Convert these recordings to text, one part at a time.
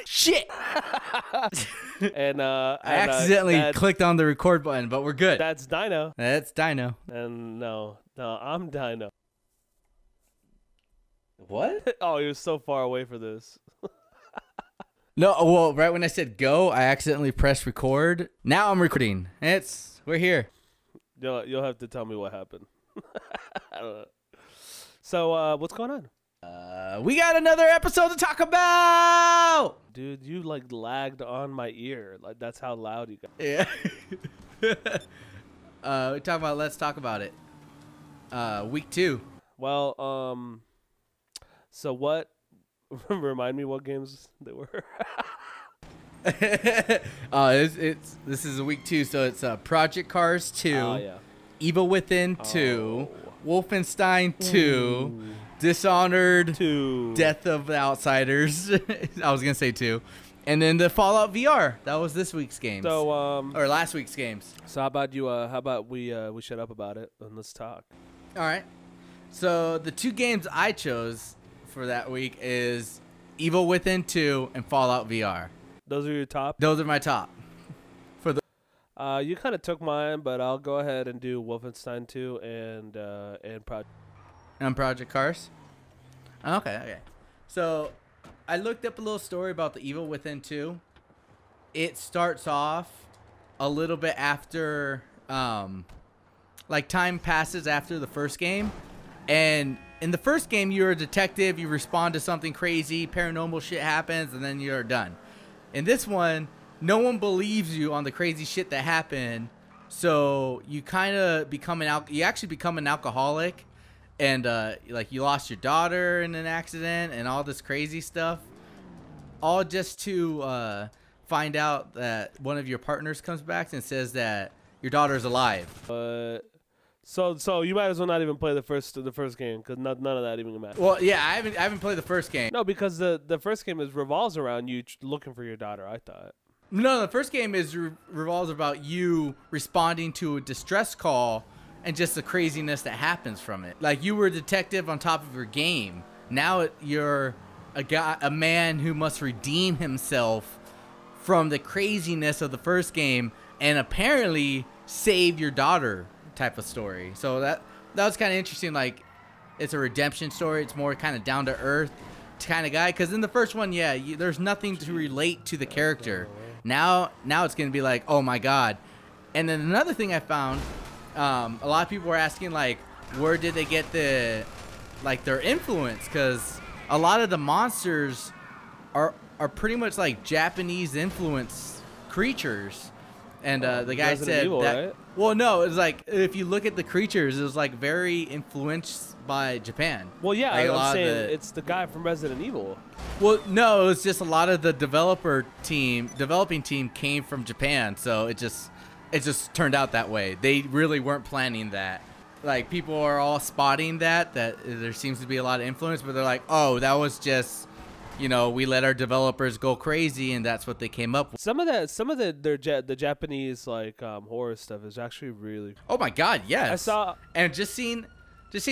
Shit. And I accidentally clicked on the record button, but we're good. That's Dino. That's Dino. And no, I'm Dino. What? Oh, you're so far away for this. No, well, right when I said go, I accidentally pressed record. Now I'm recording. We're here. You'll have to tell me what happened. I don't know. So, what's going on? We got another episode to talk about. Dude, you like lagged on my ear. Like that's how loud you got. Yeah. We're talking about Let's Talk About It. Week 2. Well, so what? Remind me what games they were. This is week 2, so it's Project Cars 2, yeah. Evil Within 2, Wolfenstein 2, Dishonored 2, Death of the Outsiders. I was gonna say 2, and then the Fallout VR. That was this week's games. So or last week's games. So how about we shut up about it and let's talk. All right. So the 2 games I chose for that week is Evil Within 2 and Fallout VR. Those are your top? Those are my top. For the you kind of took mine, but I'll go ahead and do Wolfenstein 2 and Project Cars. Okay. So I looked up a little story about the Evil Within 2. It starts off a little bit after like time passes after the first game, and in the first game, you're a detective, you respond to something crazy, paranormal shit happens, and then you're done. In this one, no one believes you on the crazy shit that happened, so you kind of become you actually become an alcoholic, and like you lost your daughter in an accident and all this crazy stuff, all just to find out that one of your partners comes back and says that your daughter's alive. So you might as well not even play the first game because none of that even matters. Well, yeah, I haven't played the first game. No, because the first game revolves around you looking for your daughter. I thought. No, the first game revolves about you responding to a distress call and just the craziness that happens from it. Like you were a detective on top of your game. Now you're a man who must redeem himself from the craziness of the first game and apparently save your daughter. Type of story. So that was kind of interesting. Like it's a redemption story. It's more kind of down to earth kind of guy, because in the first one, yeah, there's nothing to relate to the character. Now it's gonna be like, oh my god. And then another thing I found, a lot of people were asking like, where did they get their influence, because a lot of the monsters are pretty much like Japanese influence creatures. And the guy said Evil, that. Right? Well, no, it's like if you look at the creatures, it was like very influenced by Japan. Well, yeah, like I'm saying it's the guy from Resident Evil. Well, no, it was just a lot of the developing team came from Japan, so it just turned out that way. They really weren't planning that. Like people are all spotting that there seems to be a lot of influence, but they're like, oh, that was just. You know, we let our developers go crazy, and that's what they came up with. Some of the Japanese like horror stuff is actually really. Oh my god, yes! I saw, and just seeing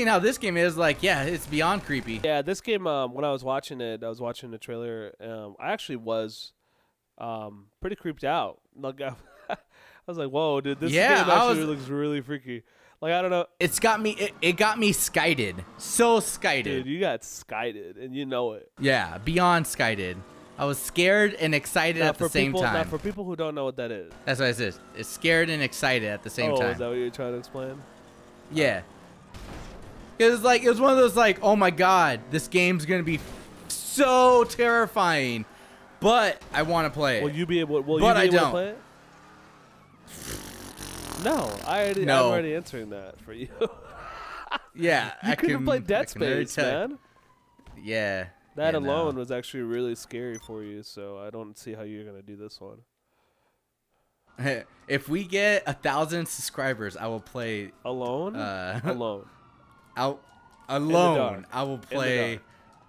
how this game is, like, yeah, it's beyond creepy. Yeah, this game. When I was watching it, I was watching the trailer. I actually was, pretty creeped out. Like I was like, whoa, dude, this game actually looks really freaky. Like, I don't know. It got me skited. So skited. Dude, you got skited, and you know it. Yeah, beyond skited. I was scared and excited at the same time. Now, for people who don't know what that is. That's what it is. It's scared and excited at the same time. Oh, is that what you're trying to explain? Yeah. It was one of those like, oh my god, this game's going to be so terrifying, but I want to play it. Will you be able to play it? No, I'm already answering that for you. Yeah, you couldn't play Dead Space, man. Yeah. That alone was actually really scary for you, so I don't see how you're gonna do this one. If we get 1,000 subscribers, I will play alone. Alone. Alone. I will play.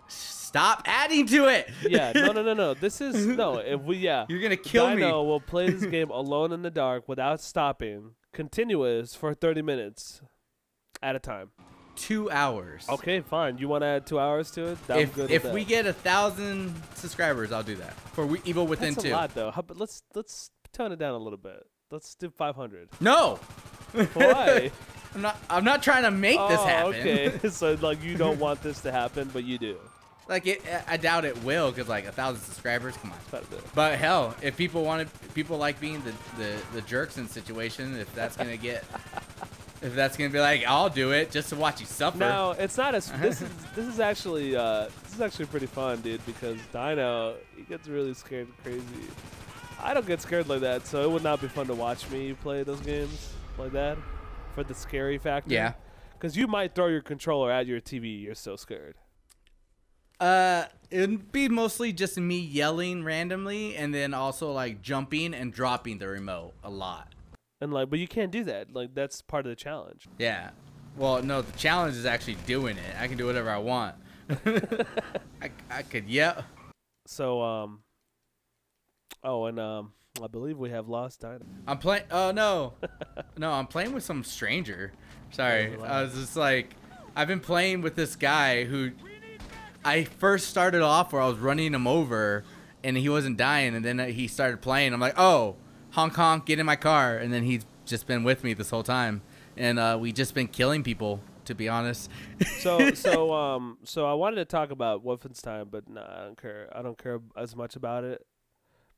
Stop adding to it. Yeah, no. This is If we you're gonna kill me. Dino will play this game alone in the dark without stopping, continuous for 30 minutes at a time. 2 hours. Okay, fine. You want to add 2 hours to it? If we get 1,000 subscribers, I'll do that. Even within That's 2. a lot, though. But let's tone it down a little bit. Let's do 500. No. Why? I'm not trying to make this happen. Okay. So like you don't want this to happen, but you do. Like I doubt it will, because like 1,000 subscribers, come on. Quite a bit. But hell, if people like being the jerks in situation, if that's gonna be like, I'll do it just to watch you suffer. No, it's not as. This is actually pretty fun, dude. Because Dino, he gets really scared and crazy. I don't get scared like that, so it would not be fun to watch me play those games like that for the scary factor. Yeah. Because you might throw your controller at your TV. You're so scared. It'd be mostly just me yelling randomly, and then also like jumping and dropping the remote a lot. And like, but you can't do that. Like that's part of the challenge. Yeah. Well, no, the challenge is actually doing it. I can do whatever I want. I could, yeah. So, oh, and I believe we have lost Dino. I'm playing. Oh no, no, I'm playing with some stranger. Sorry, I was just like, I've been playing with this guy who I first started off where I was running him over, and he wasn't dying, and then he started playing. I'm like, oh, honk honk, get in my car, and then he's just been with me this whole time, and we just been killing people, to be honest. So I wanted to talk about Wolfenstein, but nah, I don't care. I don't care as much about it.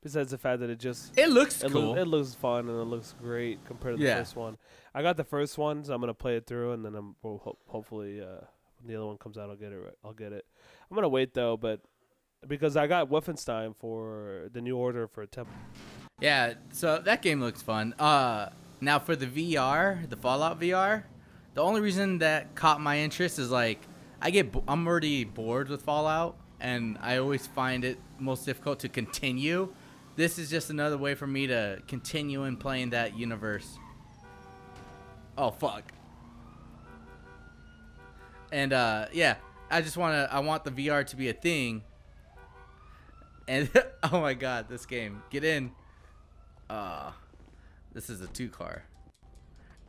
Besides the fact that it looks cool. It looks fun and it looks great compared to the first one. I got the first one, so I'm gonna play it through, and then hopefully when the other one comes out, I'll get it. I'm gonna wait though, but because I got Wolfenstein for the New Order for Temple. Yeah, so that game looks fun. Now for the VR, the Fallout VR, the only reason that caught my interest is like I'm already bored with Fallout, and I always find it most difficult to continue. This is just another way for me to continue in playing that universe. Oh fuck. And yeah, I want the VR to be a thing. And oh my god, this game. Get in. This is a 2-car.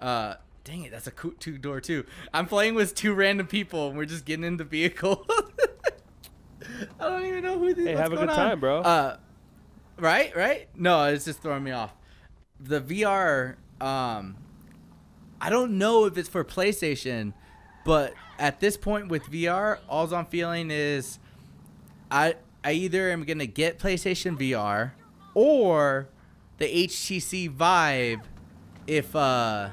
Dang it, that's a 2-door too. I'm playing with 2 random people, and we're just getting in the vehicle. I don't even know who these. Hey, have a good time, bro. Right? No, it's just throwing me off. The VR, I don't know if it's for PlayStation, but at this point with VR, all I'm feeling is I either am gonna get PlayStation VR or the HTC Vive if no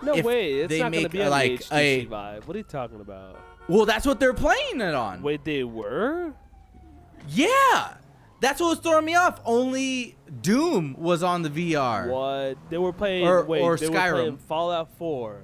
way, it's not gonna be on like the HTC Vive. What are you talking about? Well, that's what they're playing it on. Wait, they were? Yeah. That's what was throwing me off. Only Doom was on the VR. What? They were playing or they Skyrim. Were playing Fallout 4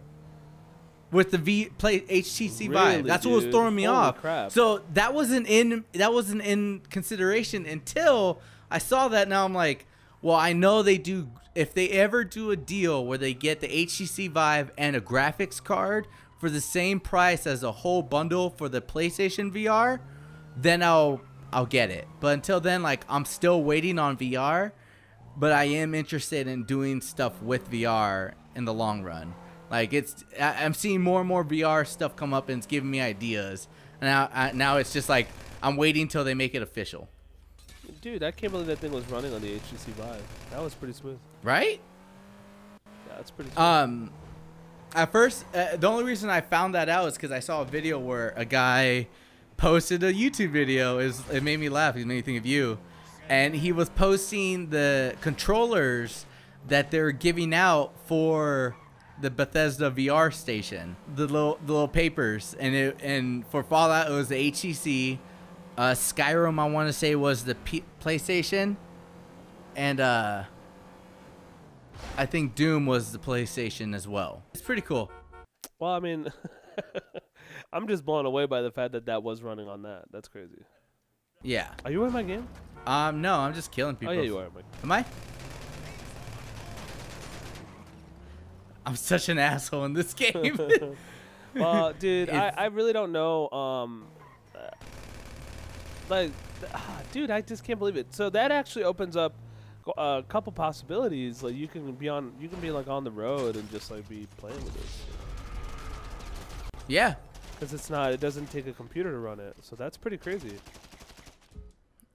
with the HTC really, Vive. That's what was throwing me off. Crap. So that wasn't in consideration until I saw that. Now I'm like, well, I know they do. If they ever do a deal where they get the HTC Vive and a graphics card for the same price as a whole bundle for the PlayStation VR, then I'll get it. But until then, like, I'm still waiting on VR, but I am interested in doing stuff with VR in the long run. Like, I'm seeing more and more VR stuff come up, and it's giving me ideas. And now it's just like I'm waiting till they make it official. Dude, I can't believe that thing was running on the HTC Vive. That was pretty smooth. Right? Yeah, that's pretty smooth. At first, the only reason I found that out is because I saw a video where a guy posted a YouTube video. It made me laugh. It made me think of you. And he was posting the controllers that they're giving out for the Bethesda VR station, the little papers, and for Fallout it was the HTC, Skyrim I want to say was the PlayStation, and I think Doom was the PlayStation as well. It's pretty cool. Well, I mean, I'm just blown away by the fact that was running on that. That's crazy. Yeah. Are you in my game? No, I'm just killing people. Oh yeah, you are. Am I? I'm such an asshole in this game. Well, dude, I really don't know. Dude, I just can't believe it. So that actually opens up a couple possibilities. Like you can be like on the road and just like be playing with this. Yeah. Because it's not. It doesn't take a computer to run it. So that's pretty crazy.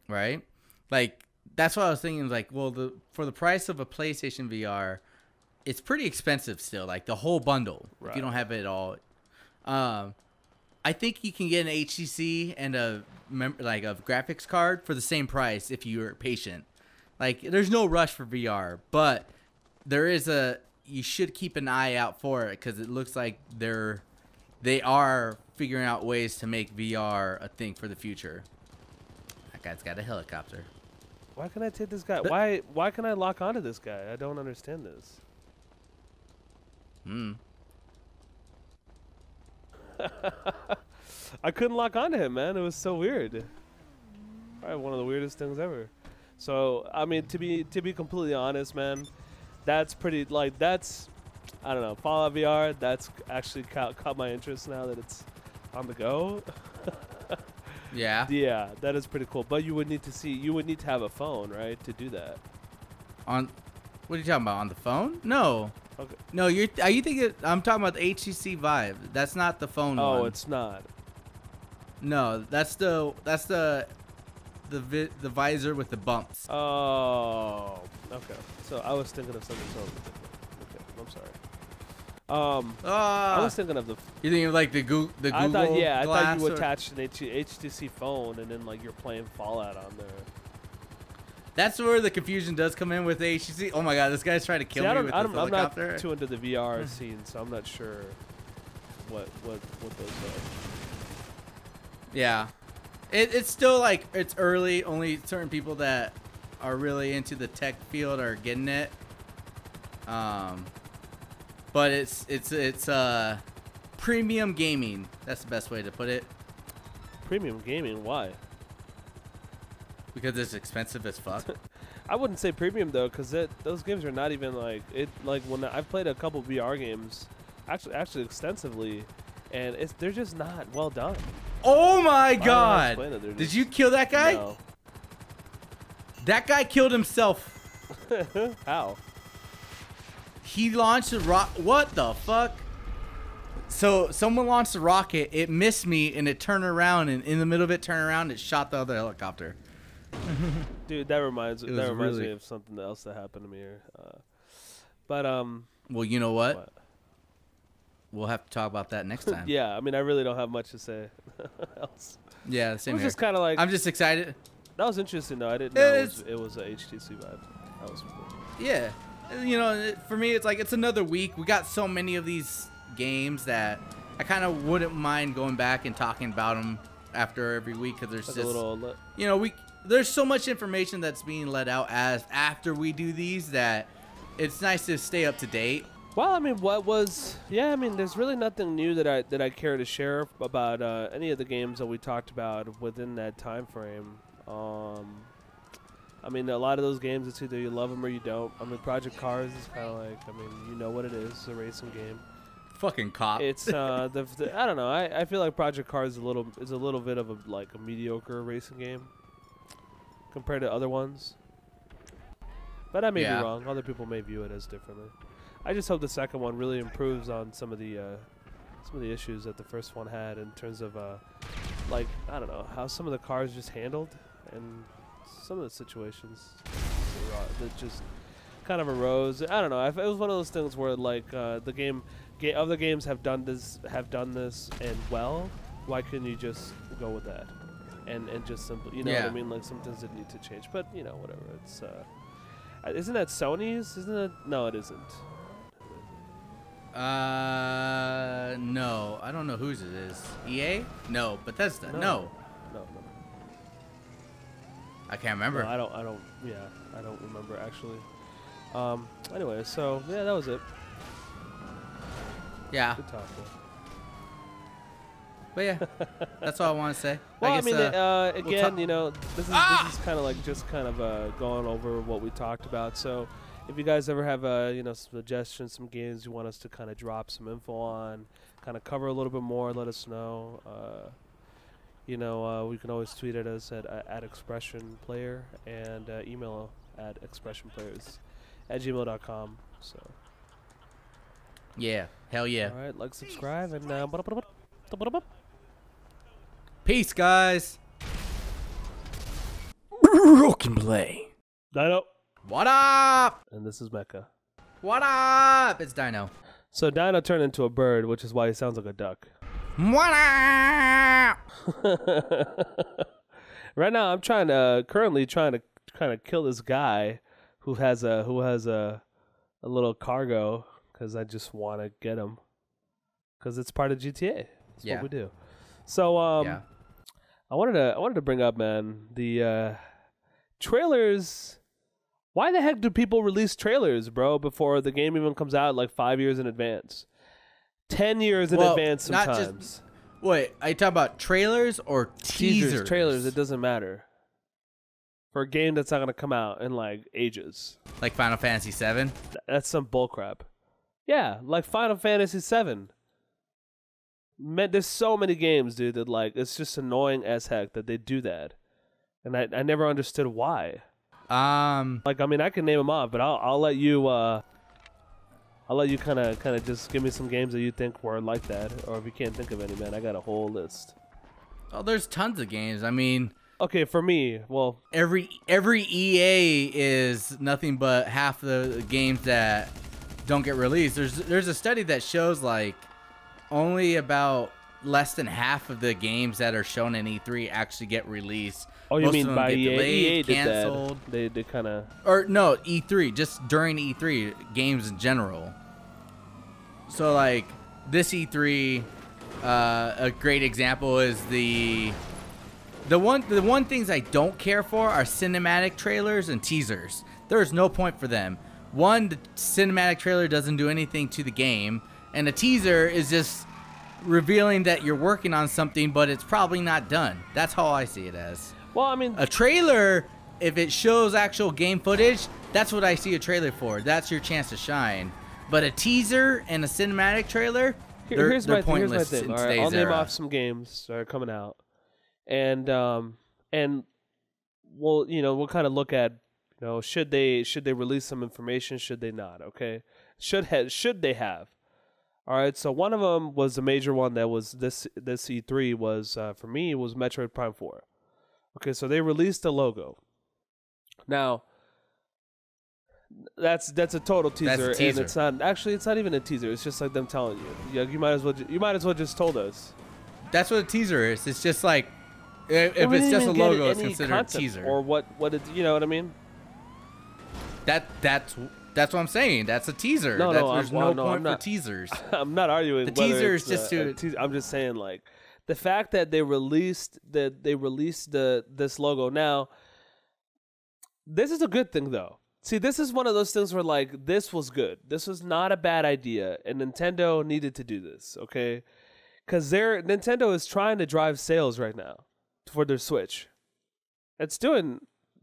Right. Like that's what I was thinking. Like, well, for the price of a PlayStation VR, it's pretty expensive still. Like the whole bundle. Right. If you don't have it all. I think you can get an HTC and a graphics card for the same price if you're patient. Like, there's no rush for VR, but you should keep an eye out for it because it looks like they are figuring out ways to make VR a thing for the future. That guy's got a helicopter. Why can I take this guy? Why can I lock onto this guy? I don't understand this. I couldn't lock onto him, man. It was so weird. Probably one of the weirdest things ever. So, I mean, to be completely honest, man, that's pretty, like, that's, I don't know, Fallout VR, that's actually caught my interest now that it's on the go. Yeah. Yeah, that is pretty cool. But you would need to have a phone, right, to do that. What are you talking about? On the phone? No. Okay. No, are you thinking? I'm talking about the HTC Vive. That's not the phone one. Oh, it's not. No, that's the visor with the bumps. Oh, okay. So I was thinking of something totally different. Okay, I'm sorry. I was thinking of the. You thinking of like the Google? I thought you or? attached an HTC phone and then like you're playing Fallout on there. That's where the confusion does come in with the HTC. Oh my God, this guy's trying to kill me with this helicopter. I'm not too into the VR scene, so I'm not sure what those are. Yeah, it's still like it's early. Only certain people that are really into the tech field are getting it. But it's premium gaming. That's the best way to put it. Premium gaming? Why? Because it's expensive as fuck. I wouldn't say premium though, because those games are not even like it. Like when I've played a couple VR games, actually extensively, and they're just not well done. Oh my God! Did you kill that guy? No. That guy killed himself. How? He launched a rocket. What the fuck? So someone launched a rocket. It missed me, and it turned around, and in the middle of it, turned around, it shot the other helicopter. Dude, that reminds me of something else that happened to me here. Well, you know what? We'll have to talk about that next time. Yeah, I mean, I really don't have much to say else. Yeah, same here. Just kind of like I'm just excited. That was interesting though. I didn't know it was a HTC Vive. That was cool. Yeah, you know, for me, it's like it's another week. We got so many of these games that I kind of wouldn't mind going back and talking about them after every week because there's like just you know there's so much information that's being let out as after we do these that it's nice to stay up to date. Well, I mean, I mean, there's really nothing new that I care to share about any of the games that we talked about within that time frame. I mean, a lot of those games, it's either you love them or you don't. I mean, Project Cars is kind of like, I mean, you know what it is, it's a racing game. Fucking cop. It's I don't know. I feel like Project Cars is a little bit of a mediocre racing game compared to other ones. But I may be wrong. Other people may view it as differently. I just hope the second one really improves on some of the issues that the first one had in terms of like, I don't know, how some of the cars just handled and some of the situations that just kind of arose. I don't know. It was one of those things where like other games have done this and well. Why couldn't you just go with that and just simply, you know what I mean? Like some things that need to change, but you know, whatever. It's isn't that Sony's? Isn't it? No, it isn't. No, I don't know whose it is. EA? No, Bethesda. No. I can't remember. No, I don't. Yeah, I don't remember actually. Anyway, so yeah, that was it. Yeah. Good talk, though. But yeah, that's all I want to say. Well, I mean, again, you know, this is kind of like just kind of going over what we talked about. So, if you guys ever have you know, some suggestions, some games you want us to kind of drop some info on, kind of cover a little bit more, let us know. You know, we can always tweet at us at Xpression Player and email at xpressionplayers@gmail.com. So. Yeah, hell yeah. All right, like, subscribe, and Peace, guys. Broken play. Dino. What up? And this is Mecha. What up? It's Dino. So Dino turned into a bird, which is why he sounds like a duck. What up? Right now, I'm currently trying to kind of kill this guy who has a little cargo, because I just want to get him, because it's part of GTA. That's what we do. So I wanted to bring up, man, the trailers. Why the heck do people release trailers, bro, before the game even comes out, like 5 years in advance, 10 years in advance sometimes? Wait, are you talking about trailers or teasers? Trailers, it doesn't matter. For a game that's not going to come out in, like, ages. Like Final Fantasy VII? That's some bullcrap. Yeah, like Final Fantasy VII. Man, there's so many games, dude, that, like, it's just annoying as heck that they do that. And I never understood why. Like, I mean, I can name them off, but I'll let you kind of just give me some games that you think were like that, or if you can't think of any, man, I got a whole list. Oh, there's tons of games. I mean, okay, for me, well, every EA is nothing but half the games that don't get released. There's a study that shows like only about less than half of the games that are shown in E3 actually get released. Oh, you mean by EA? Delayed, canceled. They kind of... Or no, E3, just during E3, games in general. So like this E3, a great example is the one things I don't care for are cinematic trailers and teasers. There's no point for them. One, the cinematic trailer doesn't do anything to the game, and a teaser is just revealing that you're working on something, but it's probably not done. That's how I see it as. Well, I mean, a trailer, if it shows actual game footage, that's what I see a trailer for. That's your chance to shine. But a teaser and a cinematic trailer, they're pointless in today's era. I'll name off some games that are coming out, and we'll kind of look at, should they release some information, should they not? Okay, should they have? All right, so one of them was a major one that was this E3 was for me was Metroid Prime 4. Okay, so they released the logo. Now, that's a total teaser, and it's not even a teaser. It's just like them telling you. You might as well just told us. That's what a teaser is. It's just like if it's just a logo, it's considered a teaser. Or what it, you know what I mean? That's what I'm saying. That's a teaser. There's no point for teasers. I'm not arguing. The teaser is just I'm just saying, like, the fact that they released this logo. Now, this is a good thing, though. See, this is one of those things where, like, this was good. This was not a bad idea, and Nintendo needed to do this, okay? Because Nintendo is trying to drive sales right now for their Switch. It's doing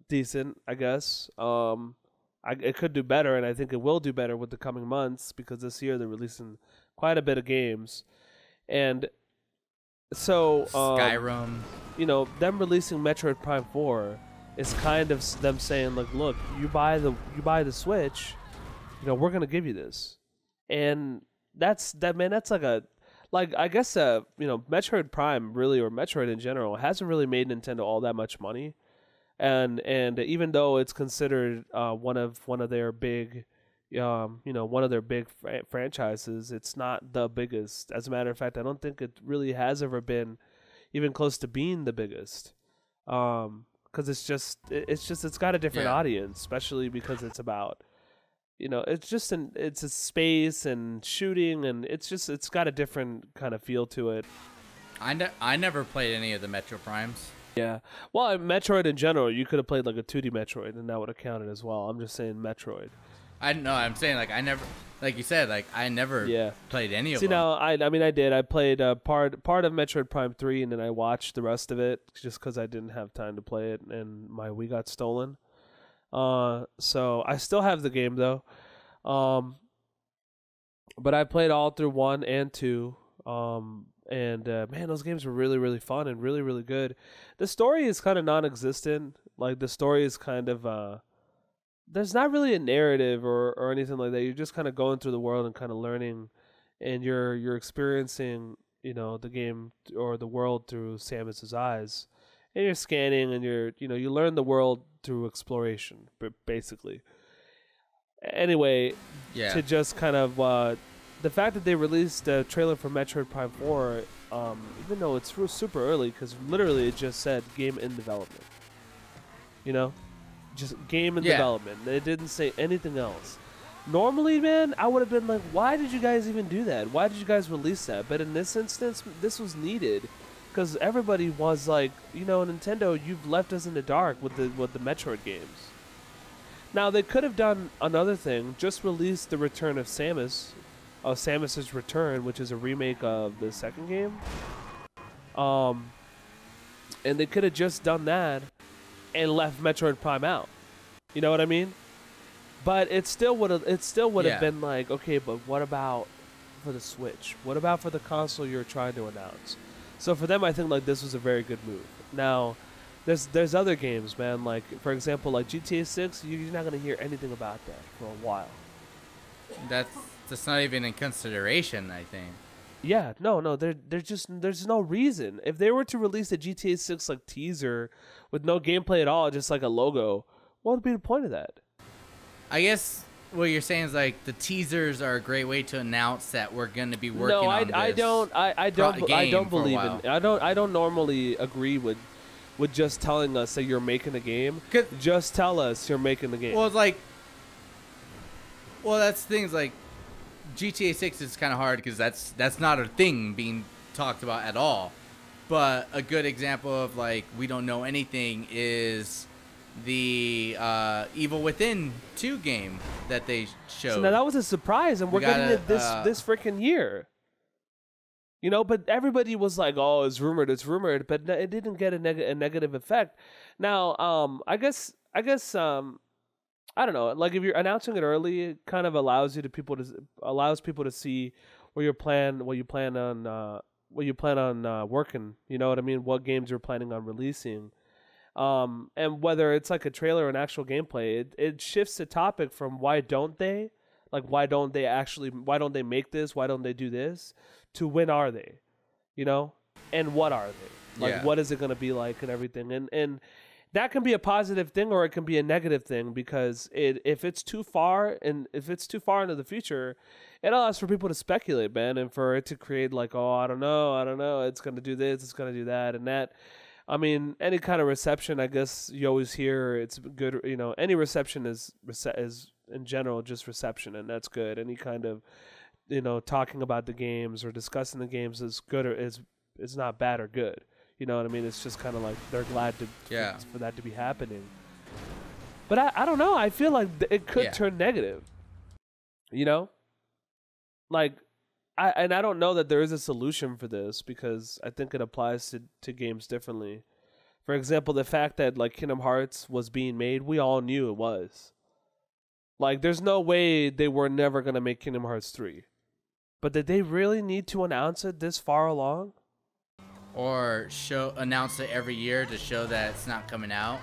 decent, I guess. It could do better, and I think it will do better with the coming months, because this year they're releasing quite a bit of games. And so Skyrim, them releasing Metroid Prime 4 is kind of them saying, like, look, you buy the Switch, we're gonna give you this. And that's like I guess Metroid Prime really, or Metroid in general, hasn't really made Nintendo all that much money. And even though it's considered one of their big franchises, it's not the biggest. As a matter of fact, I don't think it really has ever been even close to being the biggest. Because it's got a different audience, especially because it's about, it's a space and shooting, and it's got a different kind of feel to it. I never played any of the Metro Primes. Yeah. Well, Metroid in general, you could have played like a 2D Metroid, and that would have counted as well. I'm just saying Metroid. I'm saying, like, I never, like you said, like, I never played any of them. See, now, I did. I played part of Metroid Prime 3, and then I watched the rest of it just because I didn't have time to play it, and my Wii got stolen. So I still have the game, though. But I played all through 1 and 2. And man, those games were really, really fun and really, really good. The story is kind of non-existent. Like, the story is kind of there's not really a narrative or anything like that. You're just kind of going through the world and kind of learning, and you're experiencing the game or the world through Samus's eyes, and you're scanning and you learn the world through exploration, basically. Anyway, to just kind of the fact that they released a trailer for Metroid Prime 4, even though it's super early, because literally it just said game in development. Just game in development. It didn't say anything else. Normally, man, I would have been like, why did you guys even do that? Why did you guys release that? But in this instance, this was needed, because everybody was like, Nintendo, you've left us in the dark with the Metroid games. Now, they could have done another thing, just release the Return of Samus, Samus's Return, which is a remake of the second game. And they could have just done that and left Metroid Prime out. You know what I mean? But it still would have been like, okay, but what about for the Switch? What about for the console you're trying to announce? So for them, I think like this was a very good move. Now, there's other games, man. Like for example, like GTA 6, you're not gonna hear anything about that for a while. That's not even in consideration, I think. Yeah, no, there's no reason. If they were to release a GTA 6 like teaser with no gameplay at all, just like a logo, what would be the point of that? I guess what you're saying is like the teasers are a great way to announce that we're going to be working on this. I don't believe in. I don't normally agree with just telling us that you're making a game. Just tell us you're making the game. Well, it's like, that's things like GTA 6 is kind of hard because that's not a thing being talked about at all. But a good example of like we don't know anything is the Evil Within 2 game that they showed. So now that was a surprise, and we're getting it this freaking year. But everybody was like, "Oh, it's rumored," but it didn't get a negative effect. Now, I guess I don't know. Like if you're announcing it early, it kind of allows people to see what you plan on working. You know what I mean? What games you're planning on releasing. And whether it's like a trailer or an actual gameplay, it shifts the topic from why don't they make this? Why don't they do this? To when are they? And what are they? Like, what is it going to be like and everything? And that can be a positive thing or it can be a negative thing because if it's too far into the future, it allows for people to speculate, man, and for it to create like, oh, I don't know, it's going to do this, it's going to do that, and that. I mean, any kind of reception, I guess you always hear it's good. Any reception is in general just reception, and that's good. Any kind of, talking about the games or discussing the games is good or is not bad or good. You know what I mean? It's just kind of like they're glad for that to be happening. But I don't know. I feel like it could turn negative. Like. I don't know that there is a solution for this because I think it applies to games differently. For example, the fact that like Kingdom Hearts was being made, we all knew it was. Like, there's no way they were never going to make Kingdom Hearts 3. But did they really need to announce it this far along? Or announce it every year to show that it's not coming out?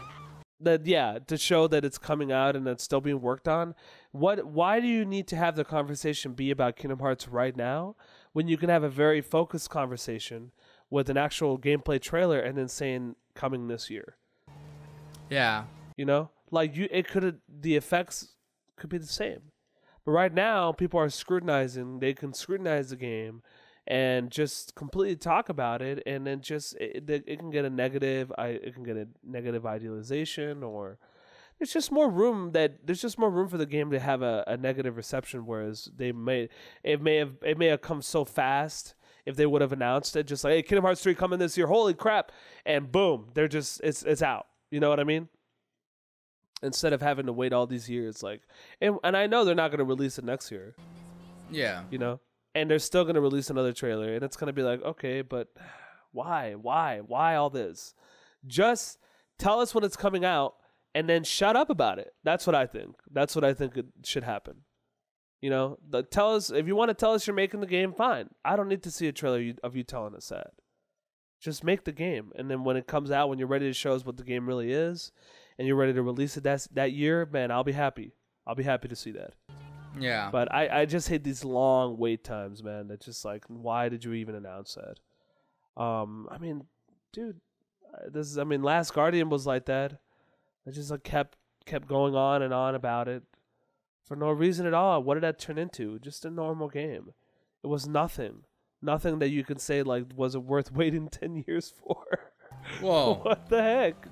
To show that it's coming out and it's still being worked on. Why do you need to have the conversation be about Kingdom Hearts right now when you can have a very focused conversation with an actual gameplay trailer and then saying coming this year? Yeah. Like the effects could be the same. But right now people are scrutinizing, they can scrutinize the game and just completely talk about it, and then just it can get a negative idealization, or there's just more room for the game to have a negative reception, whereas it may have come so fast if they would have announced it, just like, hey, Kingdom Hearts 3 coming this year, holy crap, and boom, they're just it's out. You know what I mean? Instead of having to wait all these years, like, and I know they're not going to release it next year. Yeah. And they're still going to release another trailer, and it's going to be like, okay, but why all this? Just tell us when it's coming out, and then shut up about it. That's what I think. That's what I think it should happen. Tell us, if you want to tell us you're making the game, fine. I don't need to see a trailer of you telling us that. Just make the game, and then when it comes out, when you're ready to show us what the game really is, and you're ready to release it that year, man, I'll be happy. I'll be happy to see that. Yeah. But I just hate these long wait times, man. That's just like, why did you even announce that? I mean, dude, Last Guardian was like that. It just like kept going on and on about it for no reason at all. What did that turn into? Just a normal game. It was nothing that you could say like, was it worth waiting 10 years for? Whoa. What the heck?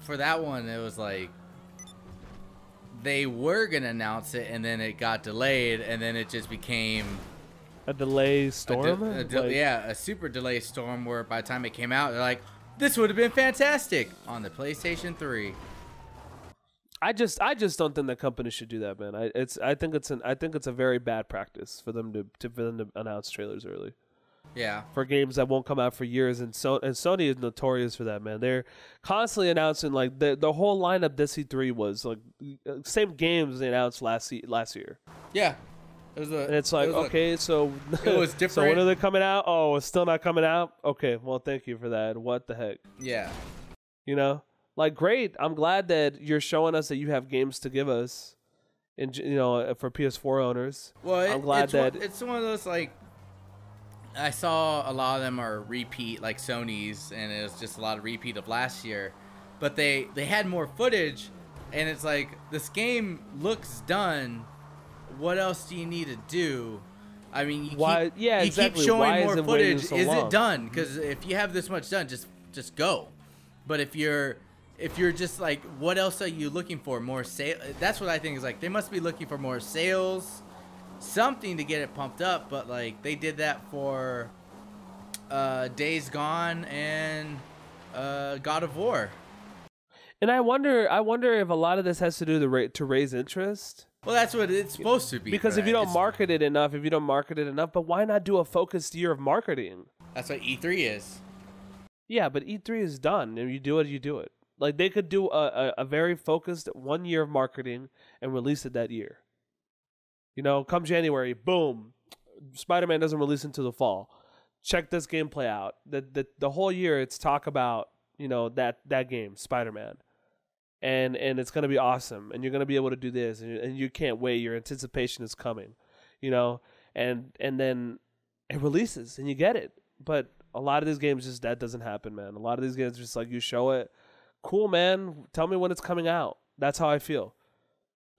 For that one, it was like they were gonna announce it, and then it got delayed, and then it just became a delay storm. A super delay storm. Where by the time it came out, they're like, "This would have been fantastic on the PlayStation 3." I just don't think that company should do that, man. I think it's a very bad practice for them to announce trailers early. Yeah. For games that won't come out for years, and Sony is notorious for that, man. They're constantly announcing like the whole lineup this E3 was like same games they announced last year. Yeah. And it's like, okay, so it was different. So when are they coming out? Oh, it's still not coming out? Okay, well, thank you for that. What the heck? Yeah. You know? Like, great. I'm glad that you're showing us that you have games to give us, and for PS4 owners. Well, I'm glad it's one of those like, I saw a lot of them are repeat like Sony's, and it was just a lot of repeat of last year, but they had more footage, and it's like, this game looks done. What else do you need to do? I mean, you keep showing more footage. Is it done? Because if you have this much done, just go. But if you're just like, what else are you looking for? More sales? That's what I think is like, they must be looking for more sales, something to get it pumped up. But like, they did that for Days Gone and God of War. And I wonder if a lot of this has to do to raise interest. Well, that's what it's supposed to be. Because if you don't market it enough, but why not do a focused year of marketing? That's what E3 is. Yeah, but E3 is done. If you do it, you do it. Like, they could do a very focused 1 year of marketing and release it that year. Come January, boom, Spider-Man doesn't release until the fall. Check this gameplay out. The whole year, it's talk about that game, Spider-Man. And it's going to be awesome, and you're going to be able to do this, and you can't wait. Your anticipation is coming, and then it releases, and you get it. But a lot of these games, that doesn't happen, man. A lot of these games, just like, you show it, cool, man, tell me when it's coming out. That's how I feel.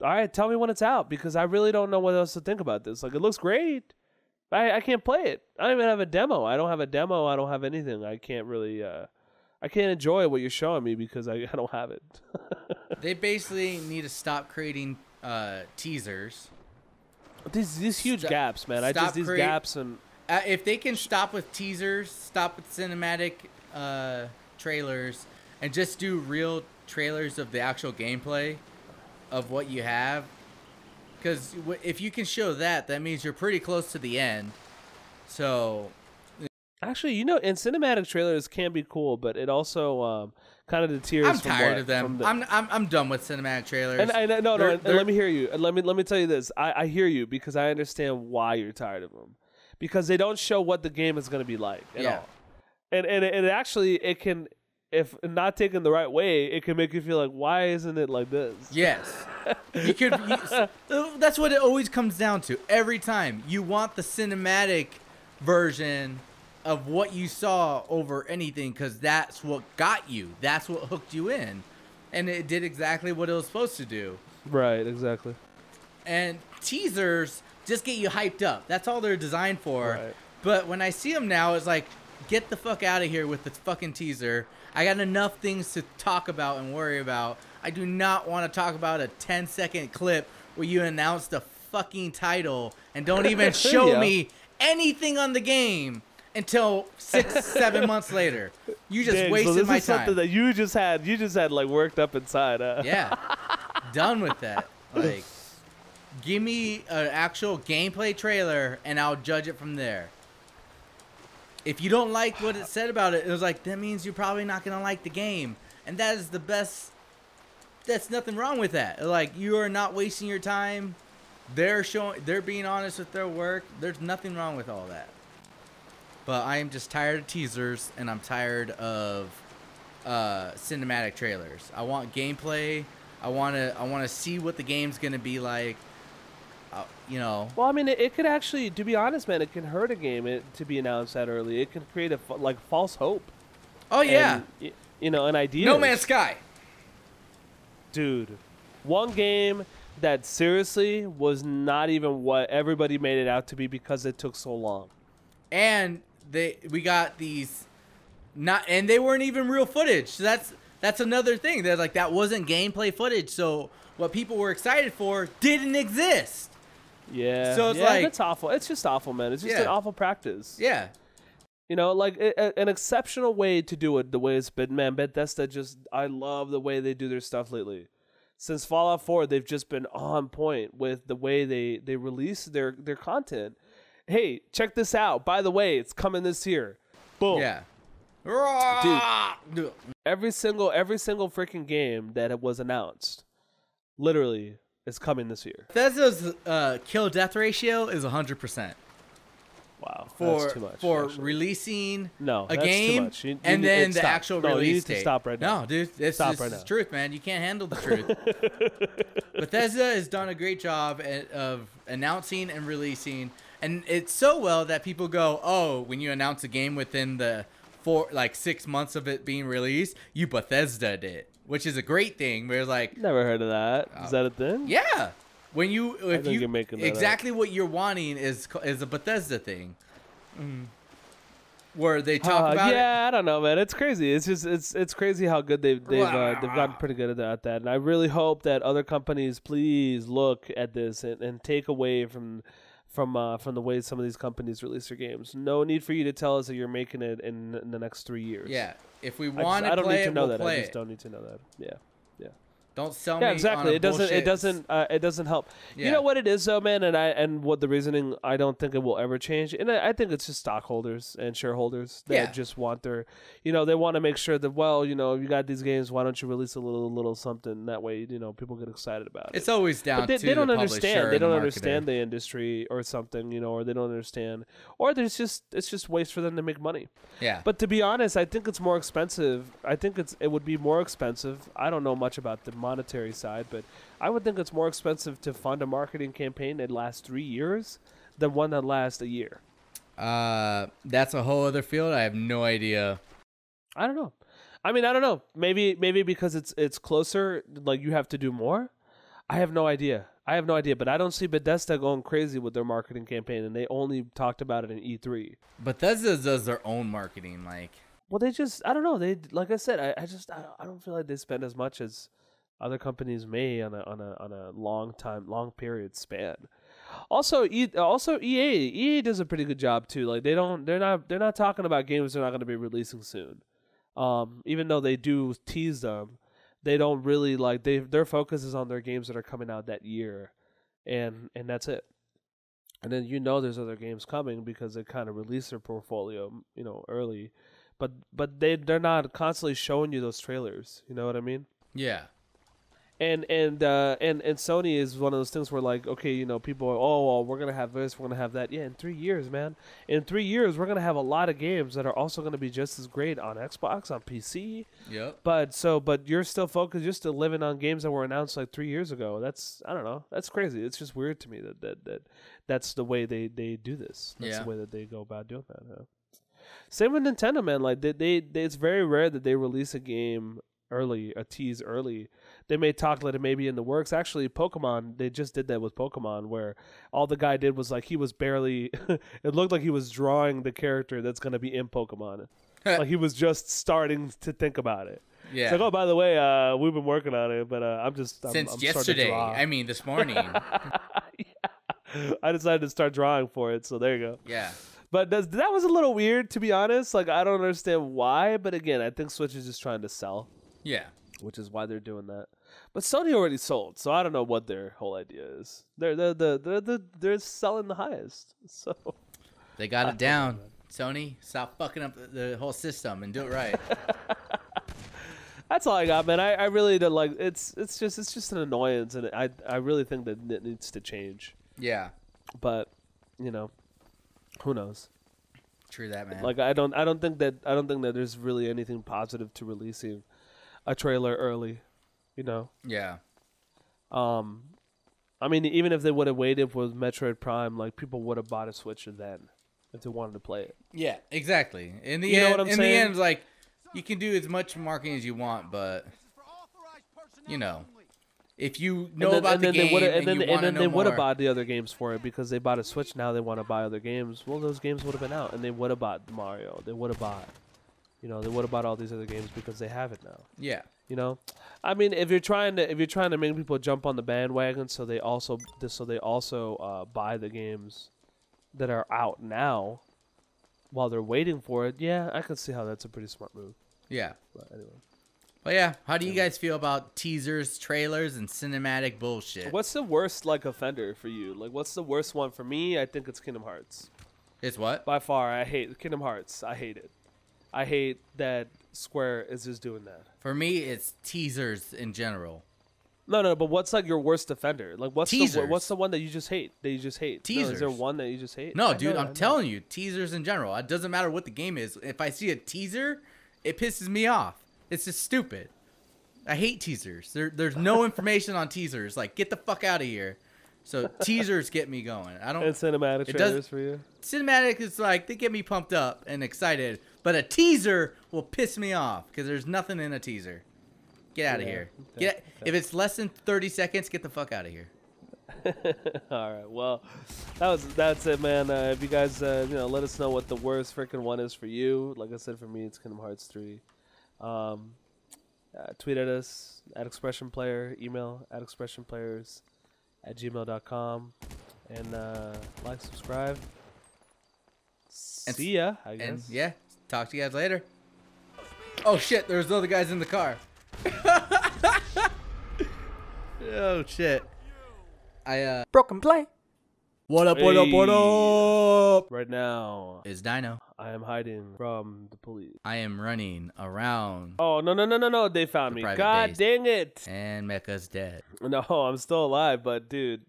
All right, tell me when it's out, because I really don't know what else to think about this. Like, it looks great. I can't play it. I don't even have a demo. I don't have a demo. I don't have anything. I can't really... I can't enjoy what you're showing me because I don't have it. They basically need to stop creating teasers. These huge gaps, man. These gaps and if they can stop with teasers, stop with cinematic trailers, and just do real trailers of the actual gameplay of what you have. Because if you can show that means you're pretty close to the end. So. Actually, and cinematic trailers can be cool, but it also kind of deters. I'm tired of them. I'm done with cinematic trailers. And let me hear you. Let me tell you this. I hear you, because I understand why you're tired of them, because they don't show what the game is going to be like at all. And it actually, it can, if not taken the right way, it can make you feel like, why isn't it like this? Yes. That's what it always comes down to. Every time you want the cinematic version of what you saw over anything, because that's what got you. That's what hooked you in. And it did exactly what it was supposed to do. Right, exactly. And teasers just get you hyped up. That's all they're designed for. Right. But when I see them now, it's like, get the fuck out of here with the fucking teaser. I got enough things to talk about and worry about. I do not want to talk about a 10-second clip where you announce the fucking title and don't even show me anything on the game until 6-7 months later. You just wasted my time. This is something that you just had like worked up inside. Yeah, done with that. Like, give me an actual gameplay trailer and I'll judge it from there. If you don't like what it said about it, it was like, that means you're probably not gonna like the game, and that is the best. That's nothing wrong with that. Like, you are not wasting your time. They're being honest with their work. There's nothing wrong with all that. But I am just tired of teasers, and I'm tired of cinematic trailers. I want gameplay. I want to see what the game's gonna be like. you know. Well, I mean, it could actually, to be honest, man, it can hurt a game to be announced that early. It can create like false hope. Oh yeah. And, you know, an idea. No Man's Sky. Dude, one game that seriously was not even what everybody made it out to be because it took so long. And we got these and they weren't even real footage. So that's another thing. They're like, that wasn't gameplay footage. So what people were excited for didn't exist. Yeah. So it's like, that's awful. It's just awful, man. It's just an awful practice. Yeah. You know, like an exceptional way to do it, the way it's been, man. Bethesda I love the way they do their stuff lately. Since Fallout 4, they've just been on point with the way they release their content. Hey, check this out. By the way, it's coming this year. Boom. Yeah. Dude, every single freaking game that was announced, literally, is coming this year. Bethesda's kill-death ratio is 100%. Wow, that's too much. For releasing a that's game too much. and then the stop. actual No, release you need date. to stop right now. No, dude, this is the truth, man. You can't handle the truth. Bethesda has done a great job of announcing and releasing, and it's so well that people go, oh, when you announce a game within the 6 months of it being released, you Bethesda'd it, which is a great thing. Where it's like, never heard of that. Is that a thing? Yeah. When you're making that exactly up. What you're wanting is a Bethesda thing, where they talk about it. Yeah, I don't know, man. It's crazy. It's just it's crazy how good they've gotten pretty good at that. And I really hope that other companies please look at this and take away from the way some of these companies release their games. No need for you to tell us that you're making it in the next 3 years. Yeah, if we want to play it, I don't need to know that. I just don't need to know that. Yeah. Don't sell me. Yeah, exactly. It doesn't help. Yeah. You know what it is though, man, and what the reasoning I don't think it will ever change. And I think it's just stockholders and shareholders that just want their, they want to make sure that you got these games, why don't you release a little something that way, people get excited about it. It's always down to they don't the understand. They don't understand the industry or something, or they don't understand, or it's just waste for them to make money. Yeah. But to be honest, I think it's more expensive. I think it would be more expensive. I don't know much about the monetary side, but I would think it's more expensive to fund a marketing campaign that lasts 3 years than one that lasts a year. That's a whole other field. I have no idea. I don't know. I mean, I don't know. Maybe because it's closer, like you have to do more. I have no idea. But I don't see Bethesda going crazy with their marketing campaign, and they only talked about it in E3. Bethesda does their own marketing, like. Well, they just, I don't know. They, like I said, I don't feel like they spend as much as other companies may on a long period span. Also, EA does a pretty good job too. Like they're not talking about games they're not going to be releasing soon. Even though they do tease them, they don't really their focus is on their games that are coming out that year, and that's it. And then there's other games coming because they kind of release their portfolio early, but they're not constantly showing you those trailers. You know what I mean? Yeah. And Sony is one of those things where okay, people are, well, we're gonna have this, we're gonna have that. Yeah, in 3 years, man. In 3 years, we're gonna have a lot of games that are also gonna be just as great on Xbox, on PC. Yep. But you're still focused, you're still living on games that were announced 3 years ago. I don't know. That's crazy. It's just weird to me that's the way they do this. That's the way that they go about doing that. Huh? Same with Nintendo, man. It's very rare that they release a game early, a tease early. They may talk that it may be in the works. Actually, Pokemon, they just did that with Pokemon, where all the guy did was he was barely it looked like he was drawing the character that's going to be in Pokemon. Like he was just starting to think about it. Yeah. It's like, oh, by the way, we've been working on it, but I'm yesterday. I mean, this morning. Yeah. I decided to start drawing for it, so there you go. Yeah. But that was a little weird, to be honest. I don't understand why, but again, I think Switch is just trying to sell. Yeah. Which is why they're doing that. But Sony already sold, so I don't know what their whole idea is. They're selling the highest, so they got it down. Sony, stop fucking up the whole system and do it right. That's all I got, man. I really don't like. It's just an annoyance, and I really think that it needs to change. Yeah. But who knows? True that, man. I don't think that there's really anything positive to releasing a trailer early. Yeah. I mean, even if they would have waited with Metroid Prime, like people would have bought a Switch then if they wanted to play it. Yeah, exactly. In the You know end, what I'm saying? the end, like you can do as much marketing as you want, but you know, if you know about the game and then they would have bought the other games for it because they bought a Switch. Now they want to buy other games. Well, those games would have been out, and they would have bought Mario. They would have bought, they would have bought all these other games because they have it now. Yeah. You know, I mean, if you're trying to make people jump on the bandwagon, so they also buy the games that are out now while they're waiting for it. Yeah, I can see how that's a pretty smart move. Yeah. But anyway. But yeah, how do you guys feel about teasers, trailers, and cinematic bullshit? What's the worst offender for you? Like, what's the worst one for me? I think it's Kingdom Hearts. It's what? By far, I hate Kingdom Hearts. I hate it. I hate that Square is just doing that. For me, it's teasers in general. No, but what's like your worst offender? Like, what's the one that you just hate? Teasers. No, is there one that you just hate? No, dude, I'm telling you, teasers in general. It doesn't matter what the game is. If I see a teaser, it pisses me off. It's just stupid. I hate teasers. There's no information on teasers. Like, get the fuck out of here. So teasers get me going. I don't. And cinematic trailers for you. Cinematic is like they get me pumped up and excited, but a teaser will piss me off because there's nothing in a teaser. Get out of here. If it's less than 30 seconds, get the fuck out of here. All right. Well, that's it, man. If you guys, let us know what the worst freaking one is for you. Like I said, for me, it's Kingdom Hearts 3. Tweet at us at Xpression Player. Email at expressionplayers@gmail.com. And like, subscribe. See ya, I guess. And yeah, talk to you guys later. Oh shit, there's other guys in the car. Oh shit. Broken play. What up, what up, what up? Right now is Dino. I am hiding from the police. I am running around. Oh, no. They found me. God dang it. And Mecha's dead. No, I'm still alive, but dude.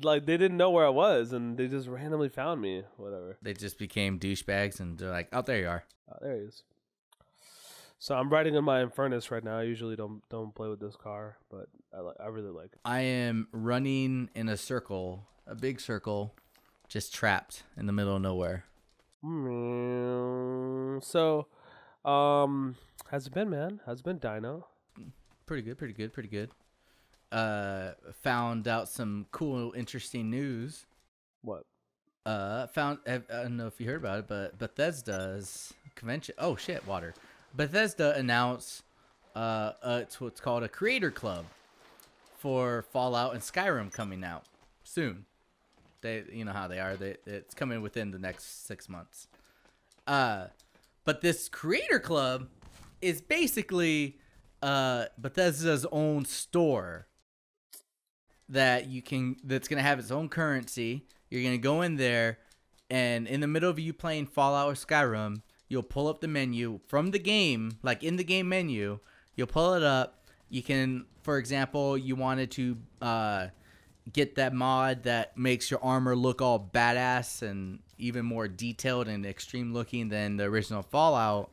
Like, they didn't know where I was, and they just randomly found me. Whatever. They just became douchebags, and they're like, oh, there you are. Oh, there he is. So I'm riding in my Infernus right now. I usually don't play with this car, but I really like it. I am running in a circle, a big circle, just trapped in the middle of nowhere. So, how's it been, man? How's it been, Dino? Pretty good. Found out some cool, interesting news. What? I don't know if you heard about it, but Bethesda's convention. Oh shit, water. Bethesda announced it's what's called a creator club for Fallout and Skyrim coming out soon. You know how they are. It's coming within the next 6 months. But this creator club is basically Bethesda's own store that's gonna have its own currency. You're gonna go in there, and in the middle of you playing Fallout or Skyrim, you'll pull up the menu from the game, like in the game menu. You'll pull it up. You can, for example, you wanted to get that mod that makes your armor look all badass and even more detailed and extreme looking than the original Fallout.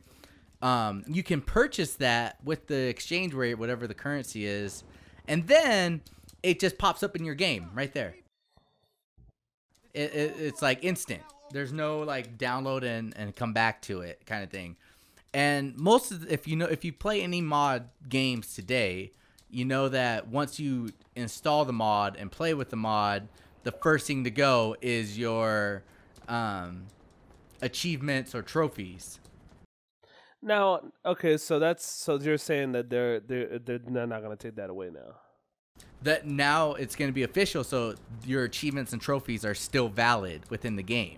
You can purchase that with the exchange rate, whatever the currency is, and then it just pops up in your game right there. It's like instant. There's no like download and come back to it kind of thing. And if you play any mod games today, you know that once you install the mod and play with the mod, the first thing to go is your achievements or trophies. Now, okay, so you're saying that they're not gonna take that away now. That now it's going to be official, so your achievements and trophies are still valid within the game.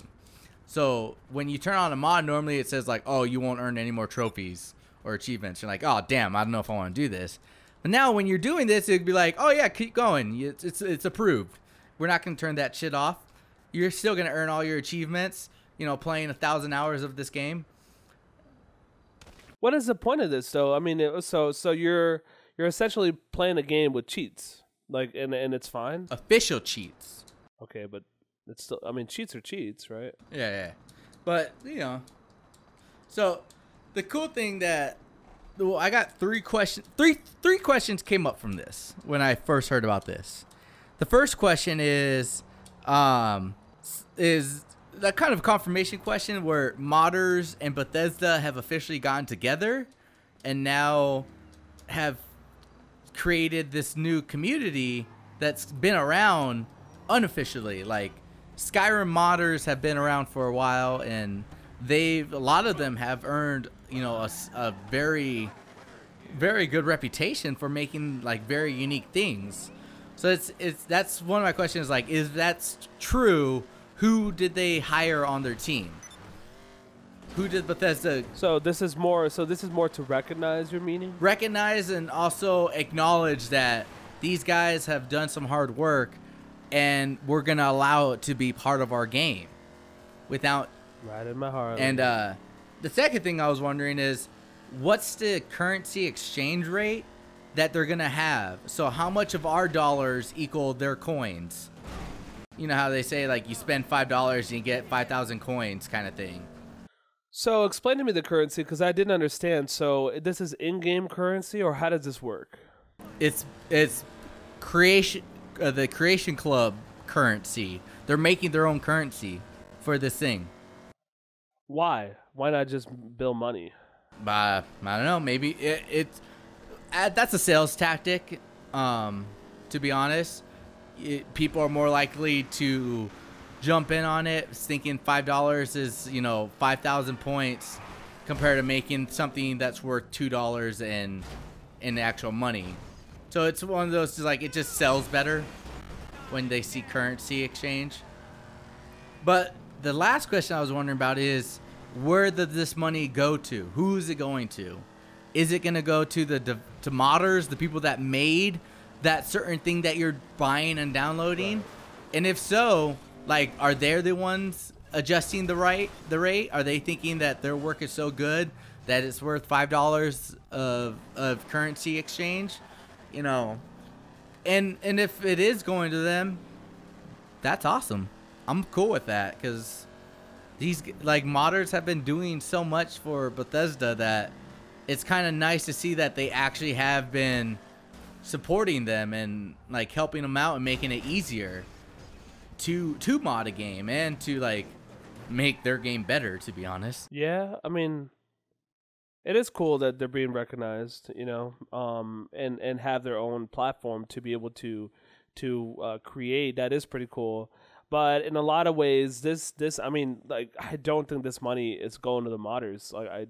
So when you turn on a mod, normally it says like, oh, you won't earn any more trophies or achievements. You're like, oh, damn, I don't know if I want to do this. But now when you're doing this, it'd be like, oh, yeah, keep going. It's approved. We're not going to turn that shit off. You're still going to earn all your achievements, playing 1,000 hours of this game. What is the point of this, though? I mean, so you're essentially playing a game with cheats, like, and it's fine. Official cheats. Okay, but it's still. I mean, cheats are cheats, right? Yeah. But so the cool thing I got 3 questions. Three questions came up from this when I first heard about this. The first question is that kind of confirmation question where modders and Bethesda have officially gotten together and now have created this new community that's been around unofficially. Like Skyrim modders have been around for a while, and a lot of them have earned, you know, a very, very good reputation for making like very unique things. So that's one of my questions. Like, is that true? Who did they hire on their team? Who did Bethesda? So this is more to recognize your meaning? Recognize and also acknowledge that these guys have done some hard work, and we're gonna allow it to be part of our game, without. Right in my heart. And the second thing I was wondering is, what's the currency exchange rate that they're gonna have? So how much of our dollars equal their coins? You know how they say like you spend $5 and you get 5,000 coins, kind of thing. So explain to me the currency, because I didn't understand. So this is in-game currency, or how does this work? It's creation, the Creation Club currency. They're making their own currency for this thing. Why? Why not just bill money? I don't know. Maybe that's a sales tactic. To be honest, people are more likely to jump in on it thinking $5 is, you know, 5,000 points compared to making something that's worth $2 in actual money. So it's one of those, like, it just sells better when they see currency exchange. But the last question I was wondering about is, where does this money go to? Who is it going to? Is it going to go to to modders, the people that made that certain thing that you're buying and downloading? Right. And if so, like, are they the ones adjusting the rate? Are they thinking that their work is so good that it's worth $5 of currency exchange? You know, and if it is going to them, that's awesome. I'm cool with that, because these, like, modders have been doing so much for Bethesda that it's kind of nice to see that they actually have been supporting them and like helping them out and making it easier to mod a game and to like make their game better, to be honest. Yeah, I mean, it is cool that they're being recognized, you know, and have their own platform to be able to create. That is pretty cool. But in a lot of ways, this I mean, like, I don't think this money is going to the modders. Like,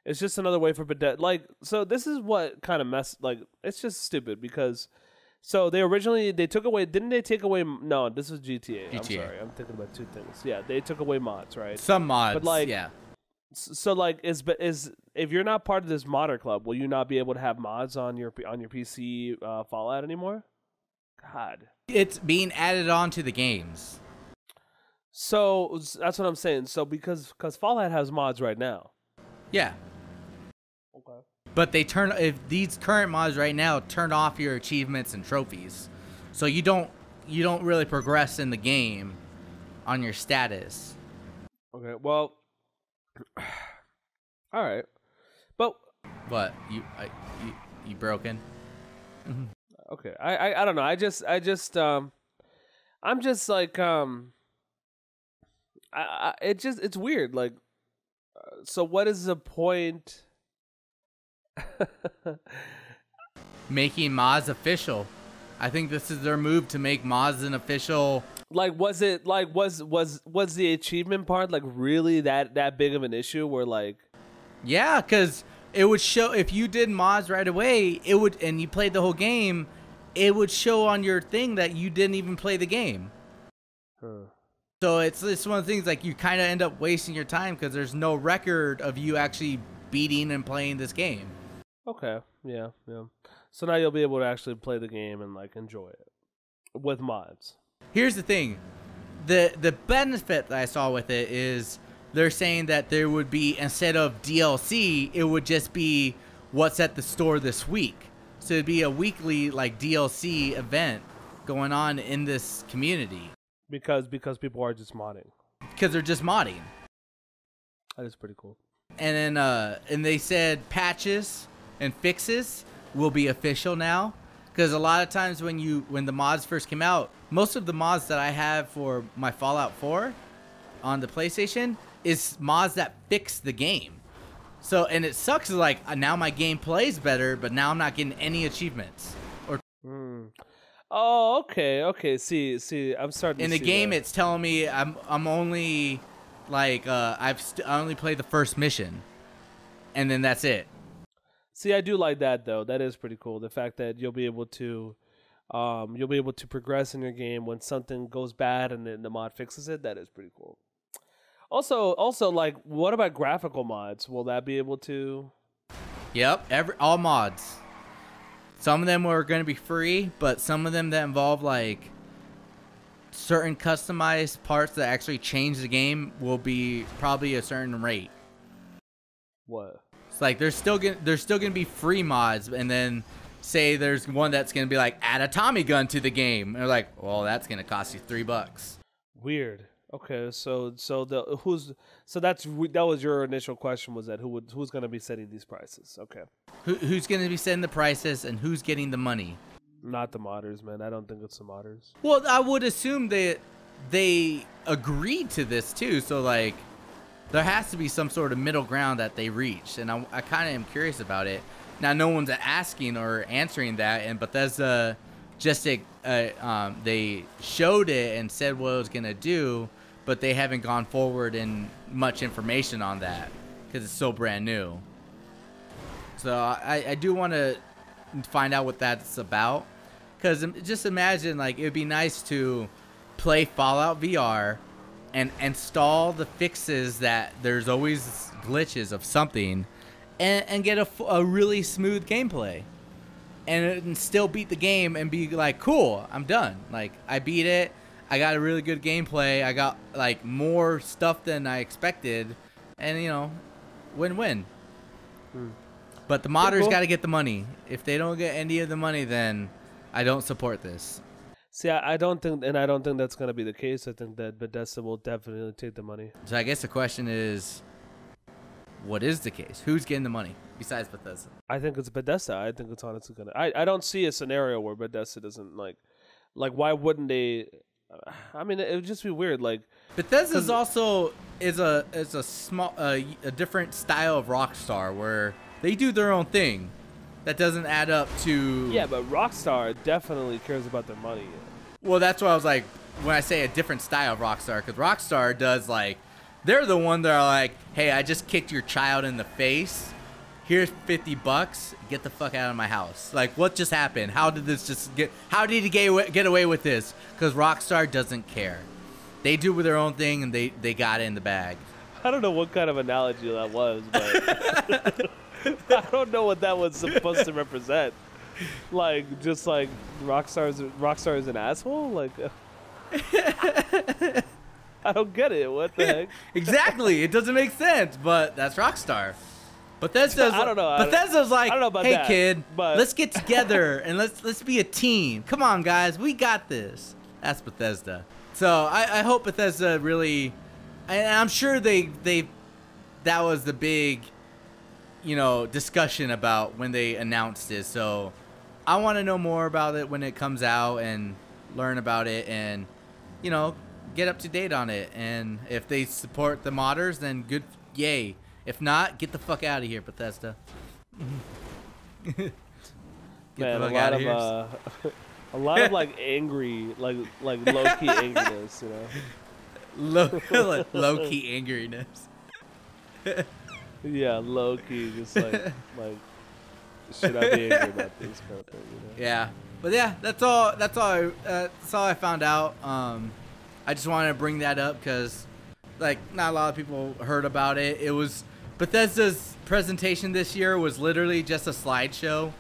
it's just another way for Bethesda. Like, so this is what kind of it's just stupid, because so they took away, didn't they take away, no, this was GTA. I'm sorry, I'm thinking about two things. Yeah, they took away mods, right? Some mods, but like, yeah. So like, is if you're not part of this modder club, will you not be able to have mods on your PC Fallout anymore? God. It's being added on to the games. So that's what I'm saying. So because Fallout has mods right now. Yeah. Okay. But if these current mods right now turn off your achievements and trophies, so you don't really progress in the game on your status. Okay. Well. All right. But what, you broken? Okay. I don't know. I'm just like it's weird. Like, so what is the point? Making mods official. I think this is their move to make mods an official. Like, was the achievement part like really that big of an issue? Where like, yeah, because it would show if you did mods right away. It would, and you played the whole game. It would show on your thing that you didn't even play the game. Huh. So it's one of the things, like, you kind of end up wasting your time because there's no record of you actually beating and playing this game. Okay. Yeah. So now you'll be able to actually play the game and like enjoy it with mods. Here's the thing. The benefit that I saw with it is they're saying that there would be, instead of DLC, it would just be what's at the store this week. So it'd be a weekly like DLC event going on in this community. Because people are just modding. Because they're just modding. That is pretty cool. And then and they said patches and fixes will be official now. Because a lot of times when the mods first came out, most of the mods that I have for my Fallout 4 on the PlayStation is mods that fix the game. So, and it sucks, like, now my game plays better, but now I'm not getting any achievements. Or Oh, okay. See, I'm starting to in the see game, that. it's telling me I'm only, like, I only played the first mission, and then that's it. See, I do like that though. That is pretty cool. The fact that you'll be able to progress in your game when something goes bad and then the mod fixes it. That is pretty cool. Also, like, what about graphical mods? Will that be able to? Yep, all mods. Some of them are going to be free, but some of them that involve like certain customized parts that actually change the game will be probably a certain rate. What? It's like there's still gonna be free mods, and then say there's one that's gonna be like add a Tommy gun to the game, and they're like, well, that's gonna cost you $3. Weird. Okay, so that was your initial question, was that who's gonna be setting these prices? Okay. Who's gonna be setting the prices and who's getting the money? Not the modders, man. I don't think it's the modders. Well, I would assume they agreed to this too, so like. There has to be some sort of middle ground that they reach, and I kind of am curious about it. Now, no one's asking or answering that, and Bethesda just they showed it and said what it was gonna do, but they haven't gone forward in much information on that because it's so brand new. So I do want to find out what that's about, because just imagine, like, it would be nice to play Fallout VR and install the fixes that there's always glitches of something, and get a really smooth gameplay, and still beat the game and be like, cool, I'm done. Like, I beat it. I got a really good gameplay. I got like more stuff than I expected, and win-win. But the modders got to get the money. If they don't get any of the money, then I don't support this. See, I don't think that's going to be the case. I think that Bethesda will definitely take the money. So I guess the question is, what is the case? Who's getting the money besides Bethesda? I think it's Bethesda. I think it's honestly going to... I don't see a scenario where Bethesda doesn't, like, why wouldn't they... I mean, it would just be weird. Like, Bethesda's also is a small a different style of Rockstar where they do their own thing. That doesn't add up to... Yeah, but Rockstar definitely cares about their money. Well, that's why I was like, when I say a different style of Rockstar, because Rockstar does, like, they're the one that are like, hey, I just kicked your child in the face. Here's $50. Get the fuck out of my house. Like, what just happened? How did he get away with this? Because Rockstar doesn't care. They do their own thing, and they got it in the bag. I don't know what kind of analogy that was, but... I don't know what that was supposed to represent. Like, just like Rockstar is an asshole? Like, I don't get it. What the heck? Exactly. It doesn't make sense, but that's Rockstar. Bethesda's, I don't know. Bethesda's like, I don't know about hey, that, kid, but... let's get together and let's be a team. Come on, guys. We got this. That's Bethesda. So I hope Bethesda really... And I'm sure that was the big... discussion about when they announced it. So I want to know more about it when it comes out and learn about it and, get up to date on it. And if they support the modders, then good, yay. If not, get the fuck out of here, Bethesda. Man, a lot of like angry, like low-key angriness, Low-key angriness. Yeah, low key, just like should I be angry about this kind of thing? Yeah, but yeah, that's all I found out. I just wanted to bring that up because, like, not a lot of people heard about it. It was Bethesda's presentation this year was literally just a slideshow.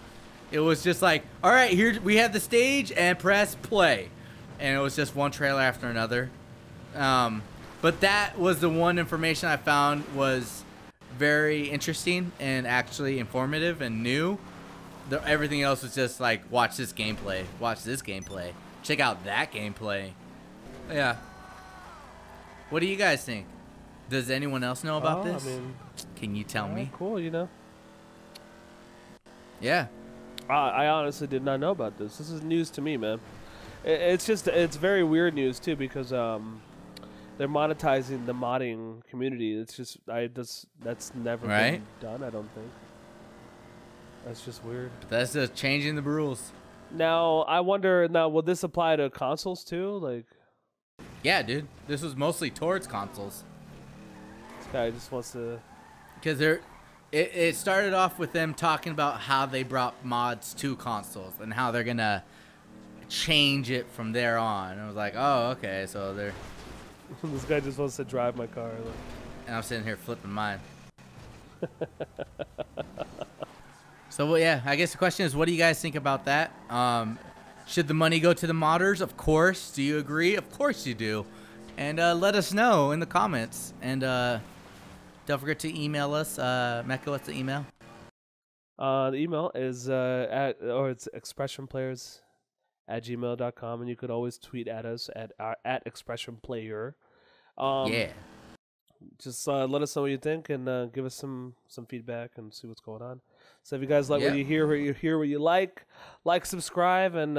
It was just like, all right, here we have the stage and press play, and it was just one trailer after another. But that was the one information I found was very interesting and actually informative and new. Everything else was just like, watch this gameplay, check out that gameplay. Yeah. What do you guys think? Does anyone else know about this? I mean, can you tell me? Cool, Yeah. I honestly did not know about this. This is news to me, man. It's very weird news too because they're monetizing the modding community. It's just that's never been done. I don't think. That's just weird. That's just changing the rules. Now I wonder. Now will this apply to consoles too? Like. Yeah, dude. This was mostly towards consoles. This guy just wants to. Because it started off with them talking about how they brought mods to consoles and how they're gonna change it from there on. And I was like, oh, okay, so they're. This guy just wants to drive my car. Look. And I'm sitting here flipping mine. So well, yeah, I guess the question is, what do you guys think about that? Should the money go to the modders? Of course. Do you agree? Of course you do. And let us know in the comments. And don't forget to email us. Mecha, what's the email? The email is it's expressionplayers@gmail.com, and you could always tweet at us at expressionplayer. Yeah. Just let us know what you think and give us some feedback and see what's going on. So if you guys like what you hear, what you like, subscribe, and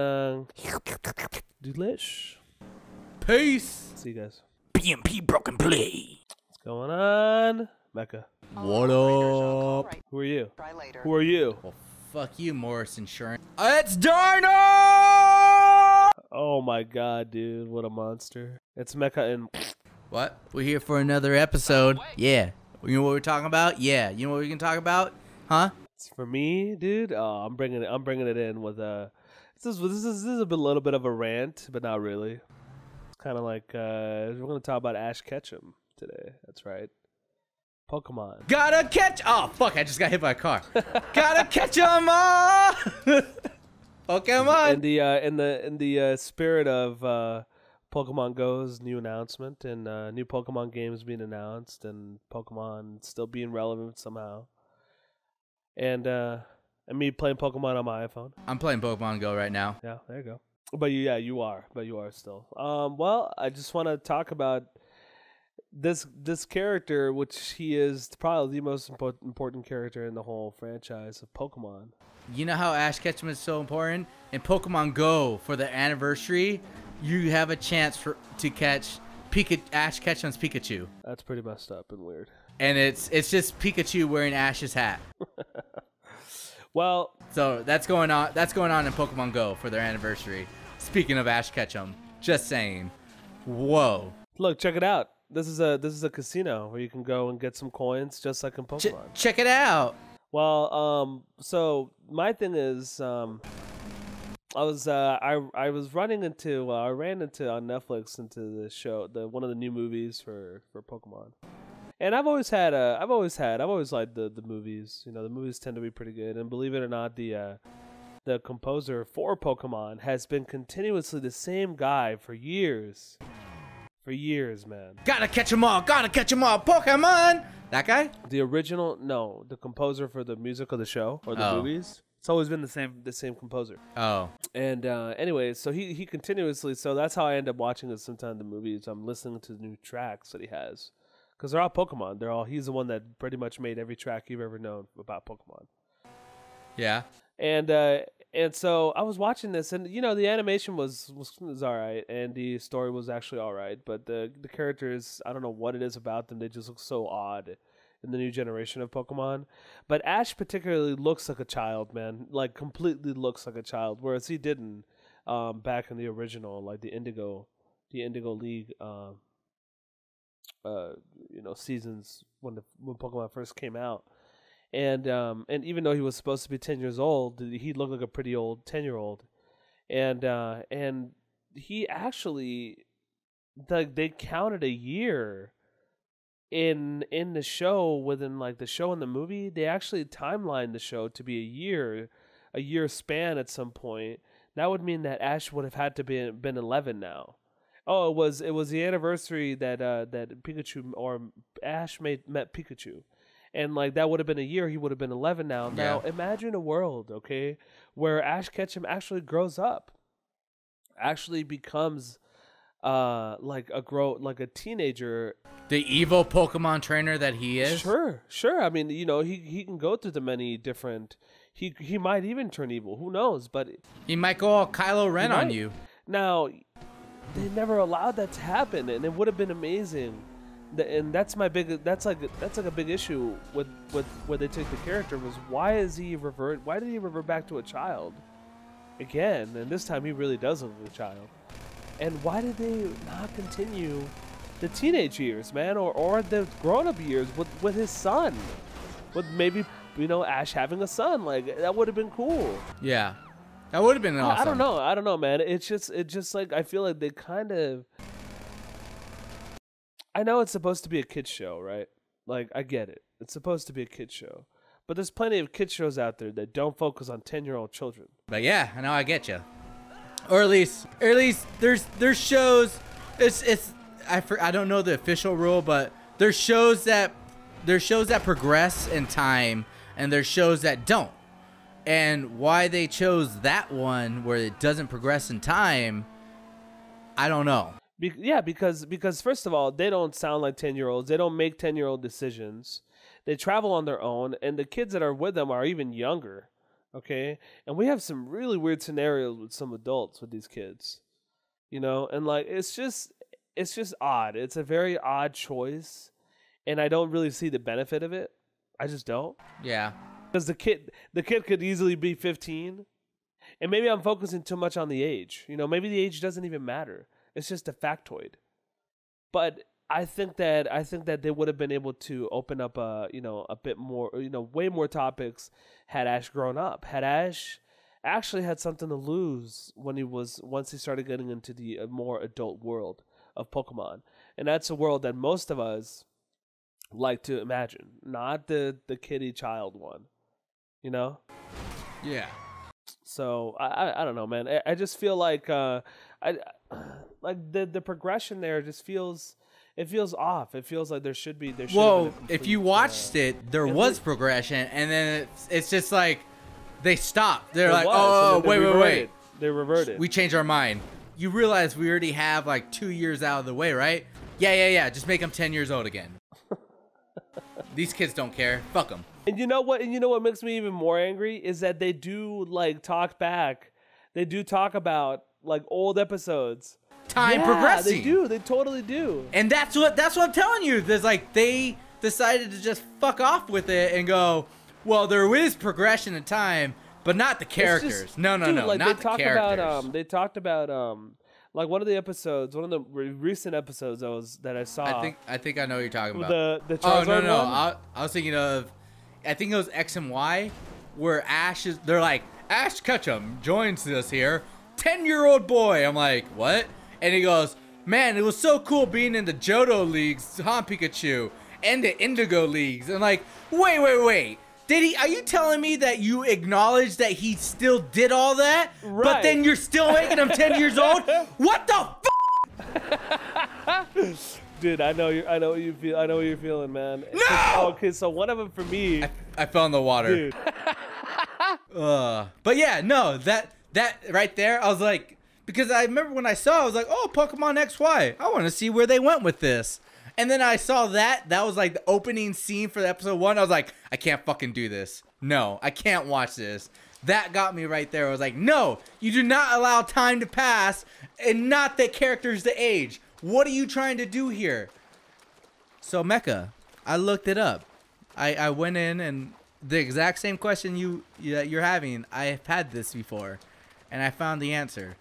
delish. Peace. See you guys. PMP Broken Play. What's going on, Mecha? What up? Who are you? Who are you? Well, fuck you, Morris Insurance. It's Dino! Oh my god, dude. What a monster. It's Mecha and... What? We're here for another episode. Yeah. You know what we're talking about? Yeah. You know what we can talk about? Huh? It's for me, dude. Oh, I'm bringing it in with this is a little bit of a rant, but not really. It's kind of like we're gonna talk about Ash Ketchum today. That's right. Pokemon. Gotta catch. Oh fuck! I just got hit by a car. Gotta catch 'em all. Pokemon. In the spirit of Pokemon Go's new announcement and new Pokemon games being announced and Pokemon still being relevant somehow. And me playing Pokemon on my iPhone. I'm playing Pokemon Go right now. Yeah, there you go. But you are still. Well, I just want to talk about this character, which he is probably the most important character in the whole franchise of Pokemon. You know how Ash Ketchum is so important? In Pokemon Go, for the anniversary, you have a chance to catch Ash Ketchum's Pikachu. That's pretty messed up and weird. And it's just Pikachu wearing Ash's hat. Well, so that's going on in Pokemon Go for their anniversary. Speaking of Ash Ketchum, just saying. Whoa. Look, check it out. This is a casino where you can go and get some coins just like in Pokemon. Check it out. Well, so my thing is I ran into on Netflix into the show, one of the new movies for Pokemon. And I've always liked the movies. You know, the movies tend to be pretty good. And believe it or not, the composer for Pokemon has been continuously the same guy for years. For years, man. Gotta catch 'em all, Pokemon! That guy? The composer for the music of the show or the movies. It's always been the same composer. Oh. And anyway, so he continuously, so that's how I end up watching it sometimes the movies. I'm listening to the new tracks that he has. Because they're all Pokemon. He's the one that pretty much made every track you've ever known about Pokemon. Yeah. And so I was watching this, and you know the animation was all right, and the story was actually all right, but the characters, I don't know what it is about them, they just look so odd in the new generation of Pokemon. But Ash particularly looks like a child, man, like completely looks like a child, whereas he didn't back in the original, like the Indigo League, seasons when Pokemon first came out. And even though he was supposed to be 10 years old, he looked like a pretty old 10-year-old. And he actually, they counted a year in the show within like the show and the movie. They actually timelined the show to be a year span at some point. That would mean that Ash would have had to been 11 now. Oh, it was the anniversary that Pikachu or Ash met Pikachu. And like that would have been a year, he would have been 11 now. Yeah. Now imagine a world, okay, where Ash Ketchum actually grows up, actually becomes like a teenager. The evil Pokemon trainer that he is. Sure. I mean, you know, he can go through the many different. He might even turn evil. Who knows? But he might go all Kylo Ren on you. Now, they never allowed that to happen, and it would have been amazing. And that's like a big issue with where they take the character was why did he revert back to a child again? And this time he really does look like a child. And why did they not continue the teenage years, man, or the grown-up years with his son, with maybe Ash having a son? Like that would have been cool. Yeah, that would have been awesome. I don't know, man. It's just like I feel like they kind of. I know it's supposed to be a kids show, right? Like, I get it. It's supposed to be a kids show. But there's plenty of kids shows out there that don't focus on 10-year-old children. But yeah, I know, I get you. Or at least there's shows. I don't know the official rule, but there's shows that progress in time, and there's shows that don't. And why they chose that one where it doesn't progress in time, I don't know. Because first of all, they don't sound like 10-year-olds. They don't make 10-year-old decisions. They travel on their own, and the kids that are with them are even younger. Okay, and we have some really weird scenarios with some adults with these kids, and like it's just odd. It's a very odd choice, and I don't really see the benefit of it. I just don't. Yeah, because the kid could easily be 15, and maybe I'm focusing too much on the age. Maybe the age doesn't even matter. It's just a factoid. But I think that they would have been able to open up a bit more, way more topics had Ash grown up. Had Ash actually had something to lose once he started getting into the more adult world of Pokemon. And that's a world that most of us like to imagine, not the kiddie child one. Yeah. So I don't know, man. I just feel like the progression there just feels off. It feels like there should be. Well, if you watched it, there was progression, and then it's just like they stopped. They're like, oh, wait. They reverted. We changed our mind. You realize we already have like 2 years out of the way, right? Yeah. Just make them 10 years old again. These kids don't care. Fuck them. And you know what? What makes me even more angry is that they do like talk back. They do talk about like old episodes. Time progressing. They do. They totally do. And that's what I'm telling you. There's like they decided to just fuck off with it and go, well, there is progression in time, but not the characters. No, like, not the characters. They talked about like one of the episodes, one of the recent episodes that I saw. I think I know what you're talking about. The Charizard no. one? I was thinking of, I think it was X and Y, where they're like, Ash Ketchum joins us here, 10-year-old boy. I'm like, what? And he goes, man, it was so cool being in the Johto leagues, huh, Pikachu, and the Indigo leagues. And I'm like, wait. Are you telling me that you acknowledge that he still did all that, right, but then you're still making him 10 years old? What the f? Dude, I know what you feel. I know what you're feeling, man. No! Okay, so one of them for me. I fell in the water. Dude. But yeah, no, that right there, I was like, because I remember when I saw, I was like, oh, Pokemon XY. I want to see where they went with this. And then I saw that was like the opening scene for the episode 1. I was like, I can't fucking do this. No, I can't watch this. That got me right there. I was like, no, you do not allow time to pass and not that characters to age. What are you trying to do here? So Mecha, I looked it up. I went in and the exact same question you're having, I've had this before. And I found the answer.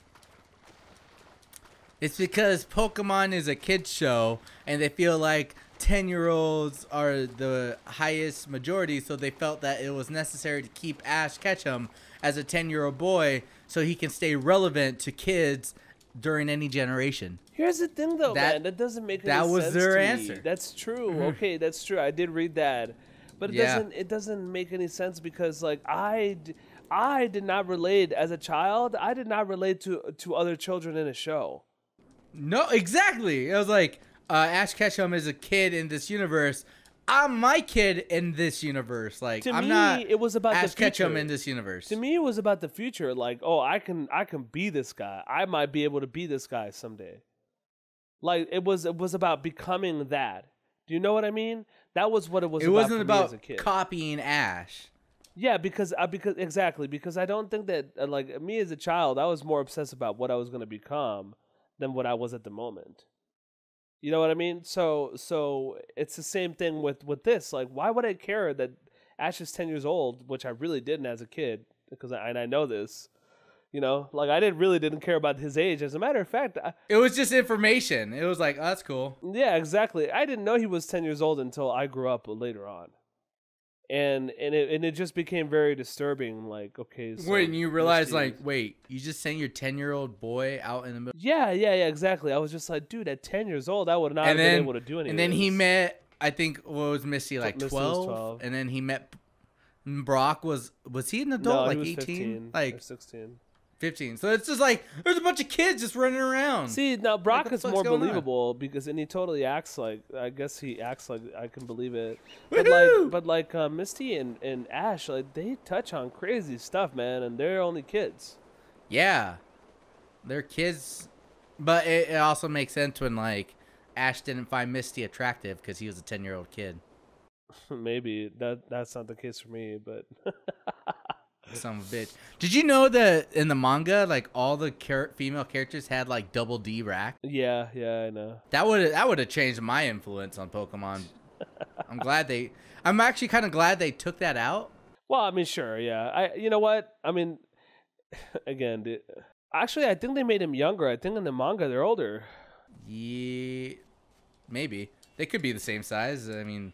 It's because Pokemon is a kid's show, and they feel like 10-year-olds are the highest majority, so they felt that it was necessary to keep Ash Ketchum as a 10-year-old boy so he can stay relevant to kids during any generation. Here's the thing, though, man. That doesn't make any sense. That was their answer. That's true. Okay, that's true. I did read that. But it doesn't make any sense because, like, I did not relate as a child. I did not relate to other children in a show. No, exactly. I was like, Ash Ketchum is a kid in this universe. I'm my kid in this universe. Like, I'm not it was about Ash the future. Ketchum in this universe. To me, it was about the future. Like, oh, I can be this guy. I might be able to be this guy someday. Like, it was about becoming that. Do you know what I mean? That was what it was. It wasn't about copying Ash. Yeah, because exactly, because I don't think that like me as a child, I was more obsessed about what I was going to become than what I was at the moment. You know what I mean? So it's the same thing with this. Like, why would I care that Ash is 10 years old, which I really didn't as a kid, because I know this. You know, like I didn't care about his age. As a matter of fact, it was just information. It was like, oh, that's cool. Yeah, exactly. I didn't know he was 10 years old until I grew up later on. And it just became very disturbing. Like, okay, so when you realize, like, wait, you just sent your 10-year-old boy out in the middle. Yeah, exactly. I was just like, dude, at 10 years old, I would not have been able to do anything. And then he met, I think, what was Misty, like 12? And then he met Brock. Was he an adult? No, like he was 18? 15, like or 16. 15. So it's just like there's a bunch of kids just running around. See, now Brock is more believable because and he totally acts like, I guess he acts like I can believe it. But like Misty and Ash, like they touch on crazy stuff, man, and they're only kids. Yeah. They're kids, but it also makes sense when like Ash didn't find Misty attractive because he was a 10-year-old kid. Maybe that's not the case for me, but son of a bitch. Did you know that in the manga, like all the female characters had like double D rack? Yeah, I know. That would have changed my influence on Pokemon. I'm actually kind of glad they took that out. Well, I mean, sure, yeah. You know what? I mean, again, actually, I think they made him younger. I think in the manga they're older. Yeah, maybe they could be the same size. I mean,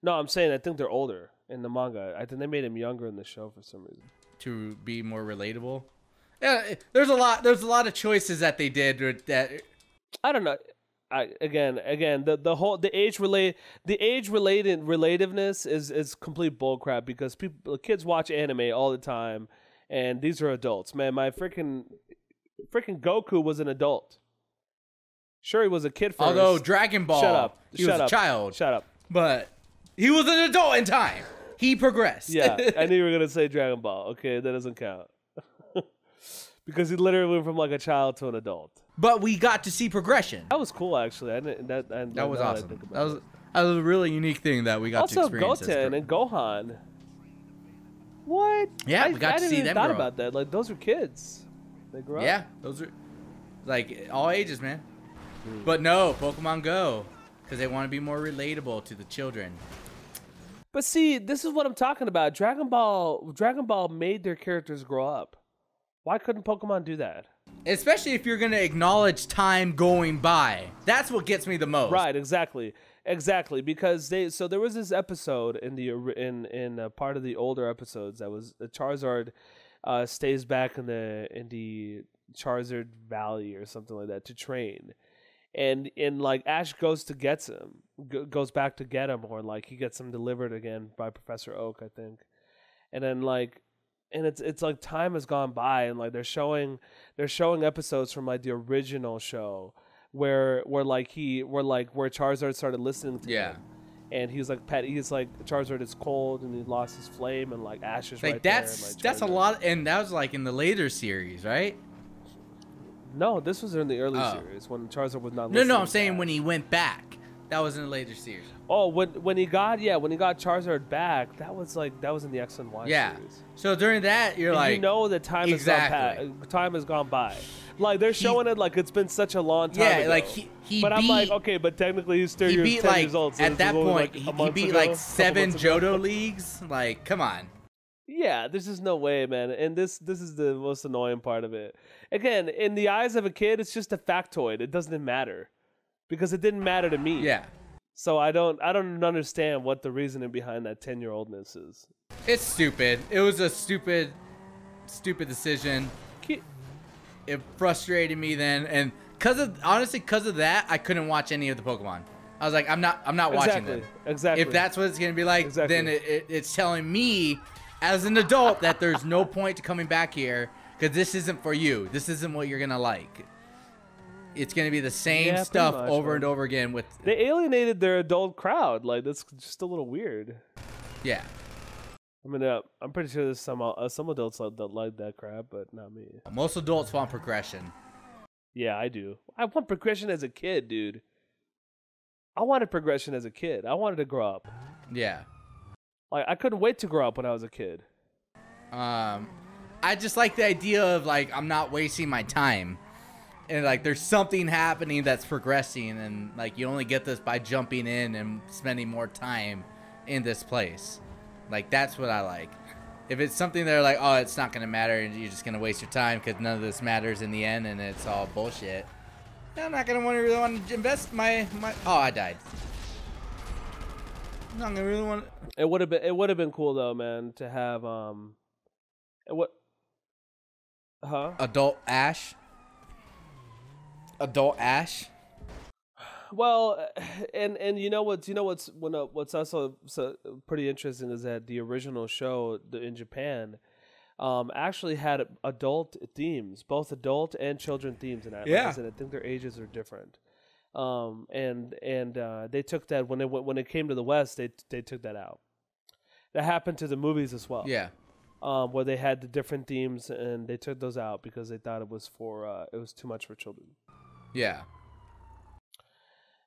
no, I'm saying I think they're older in the manga. I think they made him younger in the show for some reason to be more relatable. Yeah, there's a lot of choices that they did that. I don't know. Again, the age related relativeness is complete bullcrap because kids watch anime all the time, and these are adults. Man, my freaking Goku was an adult. Sure, he was a kid first. Although Dragon Ball, shut up. He was a child. Shut up. But he was an adult in time. He progressed. Yeah, I knew you were gonna say Dragon Ball. Okay, that doesn't count. Because he literally went from like a child to an adult. But we got to see progression. That was cool, actually. That was awesome. That was a really unique thing that we got to experience. Also, Goten and Gohan. What? Yeah, we got to see them grow up. I didn't even thought about that. Like, those are kids. They grew up. Yeah, those are like all ages, man. But no, Pokemon Go, because they want to be more relatable to the children. But see, this is what I'm talking about. Dragon Ball made their characters grow up. Why couldn't Pokemon do that? Especially if you're going to acknowledge time going by. That's what gets me the most. Right, exactly. Because there was this episode in part of the older episodes that was the Charizard stays back in the Charizard Valley or something like that to train. And like Ash goes back to get him, or like he gets him delivered again by Professor Oak, I think. And then like, and it's like time has gone by, and like they're showing episodes from like the original show where Charizard started listening to him. And he's like Charizard is cold and he lost his flame, and like Ash is like right there. And, that's a lot, and that was like in the later series, right? No, this was in the early series when Charizard was not listening. No, I'm saying when he went back. That was in the later series. Oh, when he got Charizard back, that was in the X and Y series. So during that, you're like, you know that time has gone by. Like they're showing it like it's been such a long time ago. Like I'm like, okay, but technically he's still 10 years old. So at that point, he beat like 7 Johto leagues. Like, come on. Yeah, there's just no way, man. And this is the most annoying part of it. Again, in the eyes of a kid, it's just a factoid. It doesn't matter. Because it didn't matter to me. Yeah. So I don't understand what the reasoning behind that 10-year-oldness is. It's stupid. It was a stupid decision. It frustrated me then, and because of that, I couldn't watch any of the Pokemon. I was like, I'm not watching them. Exactly. If that's what it's gonna be like, then it's telling me as an adult that there's no point to coming back here because this isn't for you. This isn't what you're gonna like. It's gonna be the same stuff over and over again. They alienated their adult crowd. Like that's just a little weird. Yeah. I mean, I'm pretty sure there's some adults that like that crap, but not me. Most adults want progression. Yeah, I do. I want progression as a kid, dude. I wanted progression as a kid. I wanted to grow up. Yeah. Like I couldn't wait to grow up when I was a kid. I just like the idea of like I'm not wasting my time, and like there's something happening that's progressing, and like you only get this by jumping in and spending more time in this place. Like that's what I like. If it's something they're like, oh, it's not gonna matter, and you're just gonna waste your time because none of this matters in the end, and it's all bullshit. I'm not gonna really want to invest my. Oh, I died. I'm not gonna really want. It would have been cool though, man, to have what? Huh? Adult Ash. Adult Ash. Well, and you know what's also so pretty interesting is that the original show in Japan actually had adult themes, both adult and children themes in it. Yeah. I think their ages are different. And they took that when it came to the West, they took that out. That happened to the movies as well. Yeah. Where they had the different themes and they took those out because they thought it was too much for children. Yeah.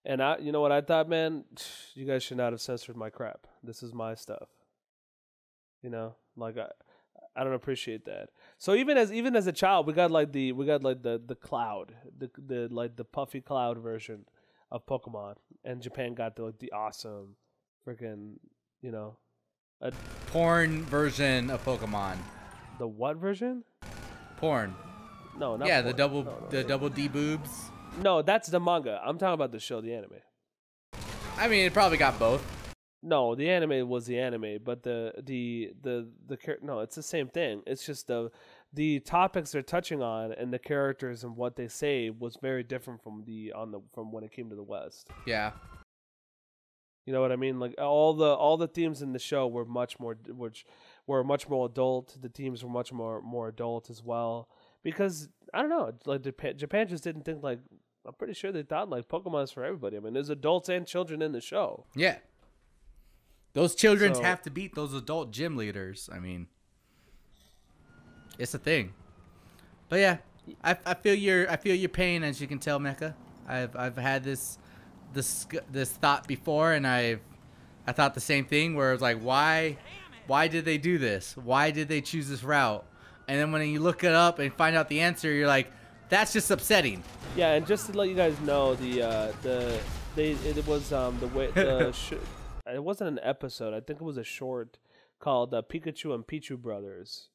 And you know what I thought, man? You guys should not have censored my crap. This is my stuff. You know, like I don't appreciate that. So even as a child, we got like the cloud, the puffy cloud version of Pokemon, and Japan got the awesome, freaking, you know, a porn version of Pokemon. The what version? Porn. No, not yeah, porn. the double D boobs. No, that's the manga. I'm talking about the show, the anime. I mean, it probably got both. No, the anime was the anime, but the no, it's the same thing. It's just the topics they're touching on and the characters and what they say was very different from when it came to the West. Yeah. You know what I mean? Like all the themes in the show were much more adult. The themes were much more adult as well. Because I don't know, like Japan just didn't think like. I'm pretty sure they thought like Pokemon is for everybody. I mean, there's adults and children in the show. Yeah. Those children have to beat those adult gym leaders. I mean, it's a thing. But yeah, I feel your pain, as you can tell, Mecha. I've had this thought before, and I thought the same thing where it was like, why did they do this? Why did they choose this route? And then when you look it up and find out the answer, you're like, that's just upsetting. Yeah, and just to let you guys know, it wasn't an episode. I think it was a short called Pikachu and Pichu Brothers.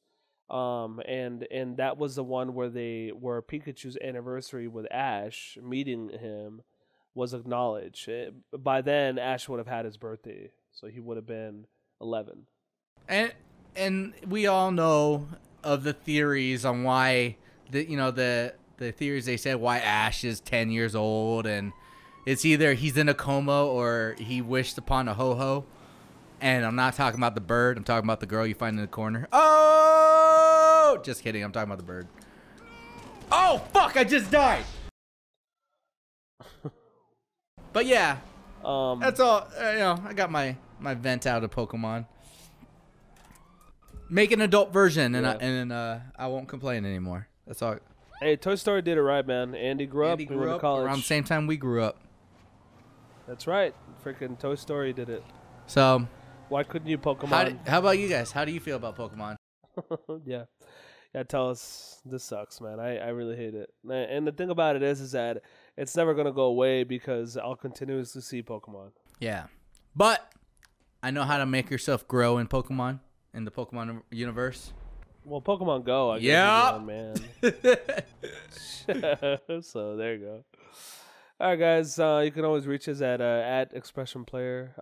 And that was the one where Pikachu's anniversary with Ash, meeting him, was acknowledged. By then, Ash would have had his birthday, so he would have been 11. And we all know of the theories on why the theories they said why Ash is 10 years old, and it's either he's in a coma or he wished upon a ho-ho. And I'm not talking about the bird. I'm talking about the girl you find in the corner. Oh! Just kidding. I'm talking about the bird. Oh, fuck! I just died! But yeah. That's all. I got my vent out of Pokemon. Make an adult version, and I won't complain anymore. That's all. Hey, Toy Story did it right, man. Andy grew up around the same time we grew up. That's right. Freaking Toy Story did it. So, why couldn't you, Pokemon? How about you guys? How do you feel about Pokemon? Yeah, tell us. This sucks, man. I really hate it. And the thing about it is that it's never gonna go away because I'll continuously see Pokemon. Yeah, but I know how to make yourself grow in Pokemon, in the Pokemon universe. Well, Pokemon Go, I guess. Yeah, man. So there you go. All right, guys. You can always reach us at Xpression Player,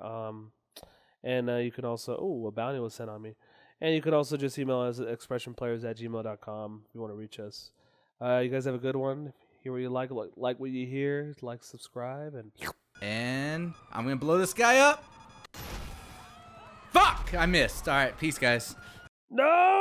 and you can also a bounty was sent on me, and you can also just email us at expressionplayers@gmail.com if you want to reach us. You guys have a good one. Hear what you like what you hear, subscribe, and I'm gonna blow this guy up. Fuck! I missed. All right, peace, guys. No.